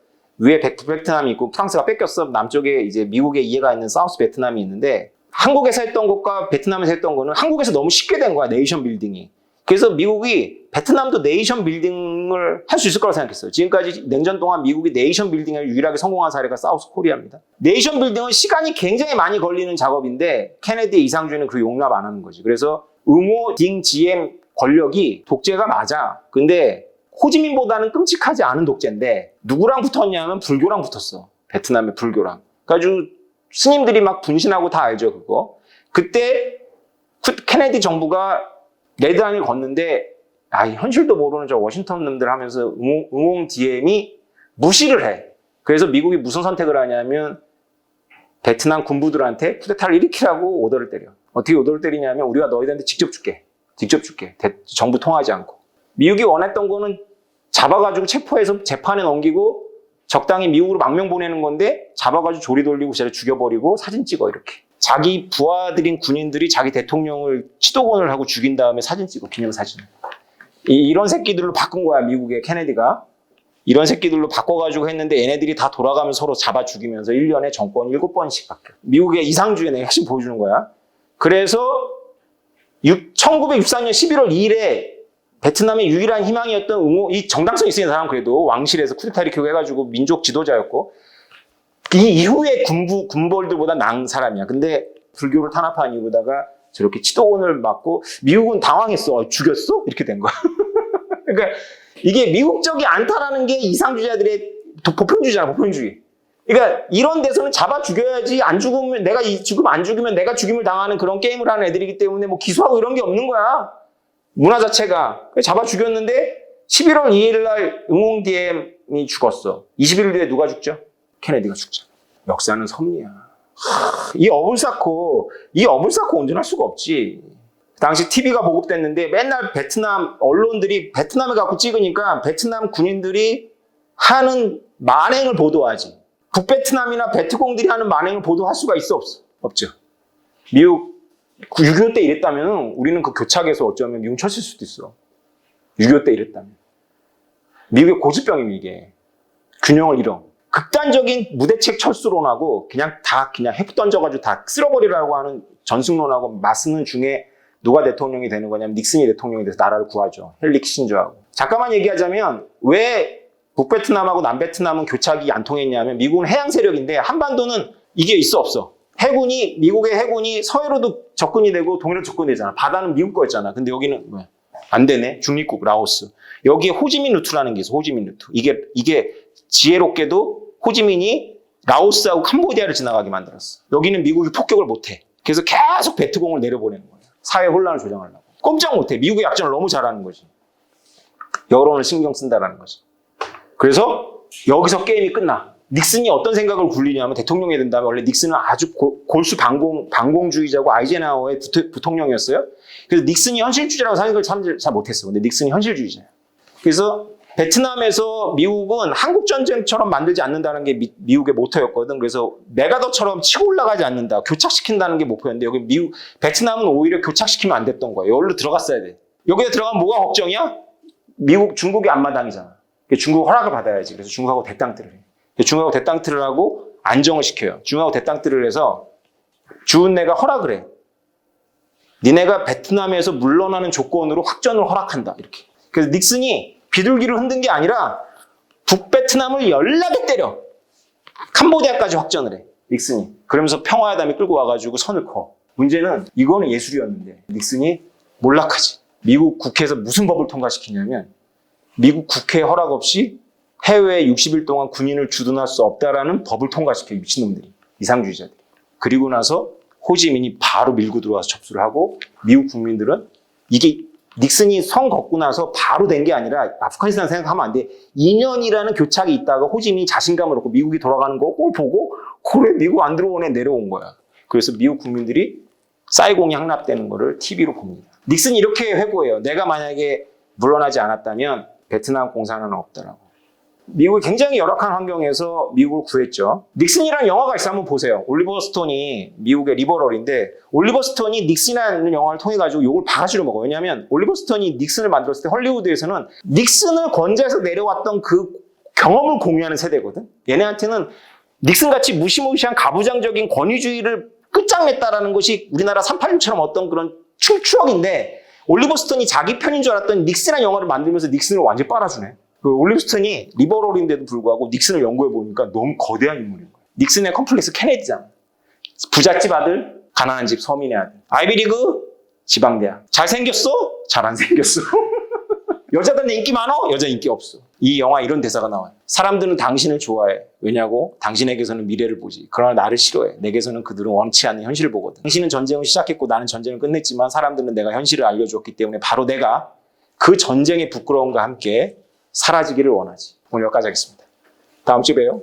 Speaker 1: 위에 북베트남이 있고 프랑스가 뺏겼어. 남쪽에 이제 미국의 이해가 있는 사우스 베트남이 있는데 한국에서 했던 것과 베트남에서 했던 거는 한국에서 너무 쉽게 된 거야. 네이션 빌딩이. 그래서 미국이 베트남도 네이션 빌딩을 할 수 있을 거라고 생각했어요. 지금까지 냉전 동안 미국이 네이션 빌딩을 유일하게 성공한 사례가 사우스 코리아입니다. 네이션 빌딩은 시간이 굉장히 많이 걸리는 작업인데 케네디 이상주의는 그 용납 안 하는 거지. 그래서 응호, 딩, GM 권력이 독재가 맞아. 근데 호지민보다는 끔찍하지 않은 독재인데 누구랑 붙었냐면 불교랑 붙었어. 베트남의 불교랑. 그래가지고 스님들이 막 분신하고 다 알죠, 그거. 그때 케네디 정부가 레드라인을 걷는데 현실도 모르는 저 워싱턴 놈들 하면서 응옹 DM이 무시를 해. 그래서 미국이 무슨 선택을 하냐면 베트남 군부들한테 쿠데타를 일으키라고 오더를 때려. 어떻게 오더를 때리냐면 우리가 너희들한테 직접 줄게. 정부 통하지 않고. 미국이 원했던 거는 잡아가지고 체포해서 재판에 넘기고 적당히 미국으로 망명 보내는 건데 잡아가지고 조리 돌리고 죽여버리고 사진 찍어 이렇게. 자기 부하들인 군인들이 자기 대통령을 치도곤을 하고 죽인 다음에 사진 찍어, 기념사진. 이런 새끼들로 바꾼 거야, 미국의 케네디가. 이런 새끼들로 바꿔가지고 했는데 얘네들이 다 돌아가면서 서로 잡아 죽이면서 1년에 정권 7번씩 바뀌어. 미국의 이상주의 내가 핵심 보여주는 거야. 그래서 1964년 11월 2일에 베트남의 유일한 희망이었던 이 정당성 있는 사람은 그래도 왕실에서 쿠데타 일으키고 해가지고 민족 지도자였고 이 이후에 군벌들보다 나은 사람이야. 근데 불교를 탄압한 이유로다가 저렇게 치도곤을 맞고 미국은 당황했어. 죽였어? 이렇게 된 거야. 그러니까 이게 미국적이 않다라는 게 이상주의자들의 보편주의잖아, 보편주의. 그러니까 이런 데서는 잡아 죽여야지 안 죽으면 안 죽이면 내가 죽임을 당하는 그런 게임을 하는 애들이기 때문에 뭐 기소하고 이런 게 없는 거야. 문화 자체가. 잡아 죽였는데 11월 2일 날 응옹 DM이 죽었어. 20일 뒤에 누가 죽죠? 케네디가 죽죠. 역사는 섭리야. 이 업을 쌓고 온전할 수가 없지. 당시 TV가 보급됐는데 맨날 베트남 언론들이 베트남을 갖고 찍으니까 베트남 군인들이 하는 만행을 보도하지. 북베트남이나 베트공들이 하는 만행을 보도할 수가 있어 없어? 없죠. 미국 6.25 때 이랬다면 우리는 그 교착에서 어쩌면 미국 쳤을 수도 있어. 6.25 때 이랬다면. 미국의 고질병이면 이게. 균형을 잃어. 극단적인 무대책 철수론하고 그냥 핵 던져가지고 다 쓸어버리라고 하는 전승론하고 맞서는 중에 누가 대통령이 되는 거냐면 닉슨이 대통령이 돼서 나라를 구하죠. 헨리 키신저하고. 잠깐만 얘기하자면 왜 북베트남하고 남베트남은 교착이 안 통했냐면 미국은 해양 세력인데 한반도는 이게 있어 없어. 미국의 해군이 서해로도 접근이 되고 동해로 접근이 되잖아. 바다는 미국 거였잖아. 근데 여기는 왜? 안 되네. 중립국 라오스. 여기에 호지민 루트라는 게 있어. 호지민 루트. 이게 지혜롭게도 호지민이 라오스하고 캄보디아를 지나가게 만들었어. 여기는 미국이 폭격을 못해. 그래서 계속 베트공을 내려보내는 거야. 사회 혼란을 조장하려고. 꼼짝 못해. 미국의 약전을 너무 잘하는 거지. 여론을 신경 쓴다라는 거지. 그래서 여기서 게임이 끝나. 닉슨이 어떤 생각을 굴리냐면 대통령이 된다면 원래 닉슨은 아주 골수 반공주의자고 아이젠하워의 부통령이었어요. 그래서 닉슨이 현실주의라고 생각을 잘 못했어. 근데 닉슨이 현실주의자야. 그래서 베트남에서 미국은 한국전쟁처럼 만들지 않는다는 게 미국의 모토였거든. 그래서 메가더처럼 치고 올라가지 않는다. 교착시킨다는 게 목표였는데 여기 베트남은 오히려 교착시키면 안 됐던 거예요. 여기로 들어갔어야 돼. 여기에 들어가면 뭐가 걱정이야? 중국이 앞마당이잖아. 중국 허락을 받아야지. 그래서 중국하고 대땅뜨를 해. 중국하고 대땅뜨를 하고 안정을 시켜요. 중국하고 대땅뜨를 해서 주은내가 허락을 해. 니네가 베트남에서 물러나는 조건으로 확전을 허락한다. 이렇게. 그래서 닉슨이 비둘기를 흔든 게 아니라 북베트남을 연락에 때려. 캄보디아까지 확전을 해. 닉슨이. 그러면서 평화회담이 끌고 와가지고 선을 커. 문제는 이거는 예술이었는데 닉슨이 몰락하지. 미국 국회에서 무슨 법을 통과시키냐면 미국 국회 허락 없이 해외에 60일 동안 군인을 주둔할 수 없다라는 법을 통과시켜요. 미친놈들이. 이상주의자들이. 그리고 나서 호지민이 바로 밀고 들어와서 접수를 하고 미국 국민들은 이게 닉슨이 선 걷고 나서 바로 된 게 아니라 아프가니스탄 생각하면 안 돼. 2년이라는 교착이 있다가 호지민이 자신감을 얻고 미국이 돌아가는 거 꼴 보고 그래 미국 안 들어오네 내려온 거야. 그래서 미국 국민들이 사이공이 함락되는 거를 TV로 봅니다. 닉슨이 이렇게 회고해요. 내가 만약에 물러나지 않았다면 베트남 공산화는 없더라고. 미국이 굉장히 열악한 환경에서 미국을 구했죠. 닉슨이라는 영화가 있어 한번 보세요. 올리버 스톤이 미국의 리버럴인데 올리버 스톤이 닉슨이라는 영화를 통해 가지고 욕을 바가지로 먹어요. 왜냐하면 올리버 스톤이 닉슨을 만들었을 때 헐리우드에서는 닉슨을 권좌에서 내려왔던 그 경험을 공유하는 세대거든. 얘네한테는 닉슨같이 무시무시한 가부장적인 권위주의를 끝장냈다라는 것이 우리나라 386처럼 어떤 그런 추억인데 올리버 스톤이 자기 편인 줄 알았던 닉슨이라는 영화를 만들면서 닉슨을 완전히 빨아주네. 그 올리버 스톤이 리버럴인데도 불구하고 닉슨을 연구해 보니까 너무 거대한 인물인 거야. 닉슨의 컴플렉스 케네디잖아. 부잣집 아들, 가난한 집 서민의 아들. 아이비리그, 지방대학. 잘생겼어? 잘 안 생겼어. 여자들은 인기 많어? 여자 인기 없어. 이 영화 이런 대사가 나와요. 사람들은 당신을 좋아해. 왜냐고? 당신에게서는 미래를 보지. 그러나 나를 싫어해. 내게서는 그들은 원치 않는 현실을 보거든. 당신은 전쟁을 시작했고 나는 전쟁을 끝냈지만 사람들은 내가 현실을 알려주었기 때문에 바로 내가 그 전쟁의 부끄러움과 함께 사라지기를 원하지. 오늘 여기까지 하겠습니다. 다음 주에 봬요.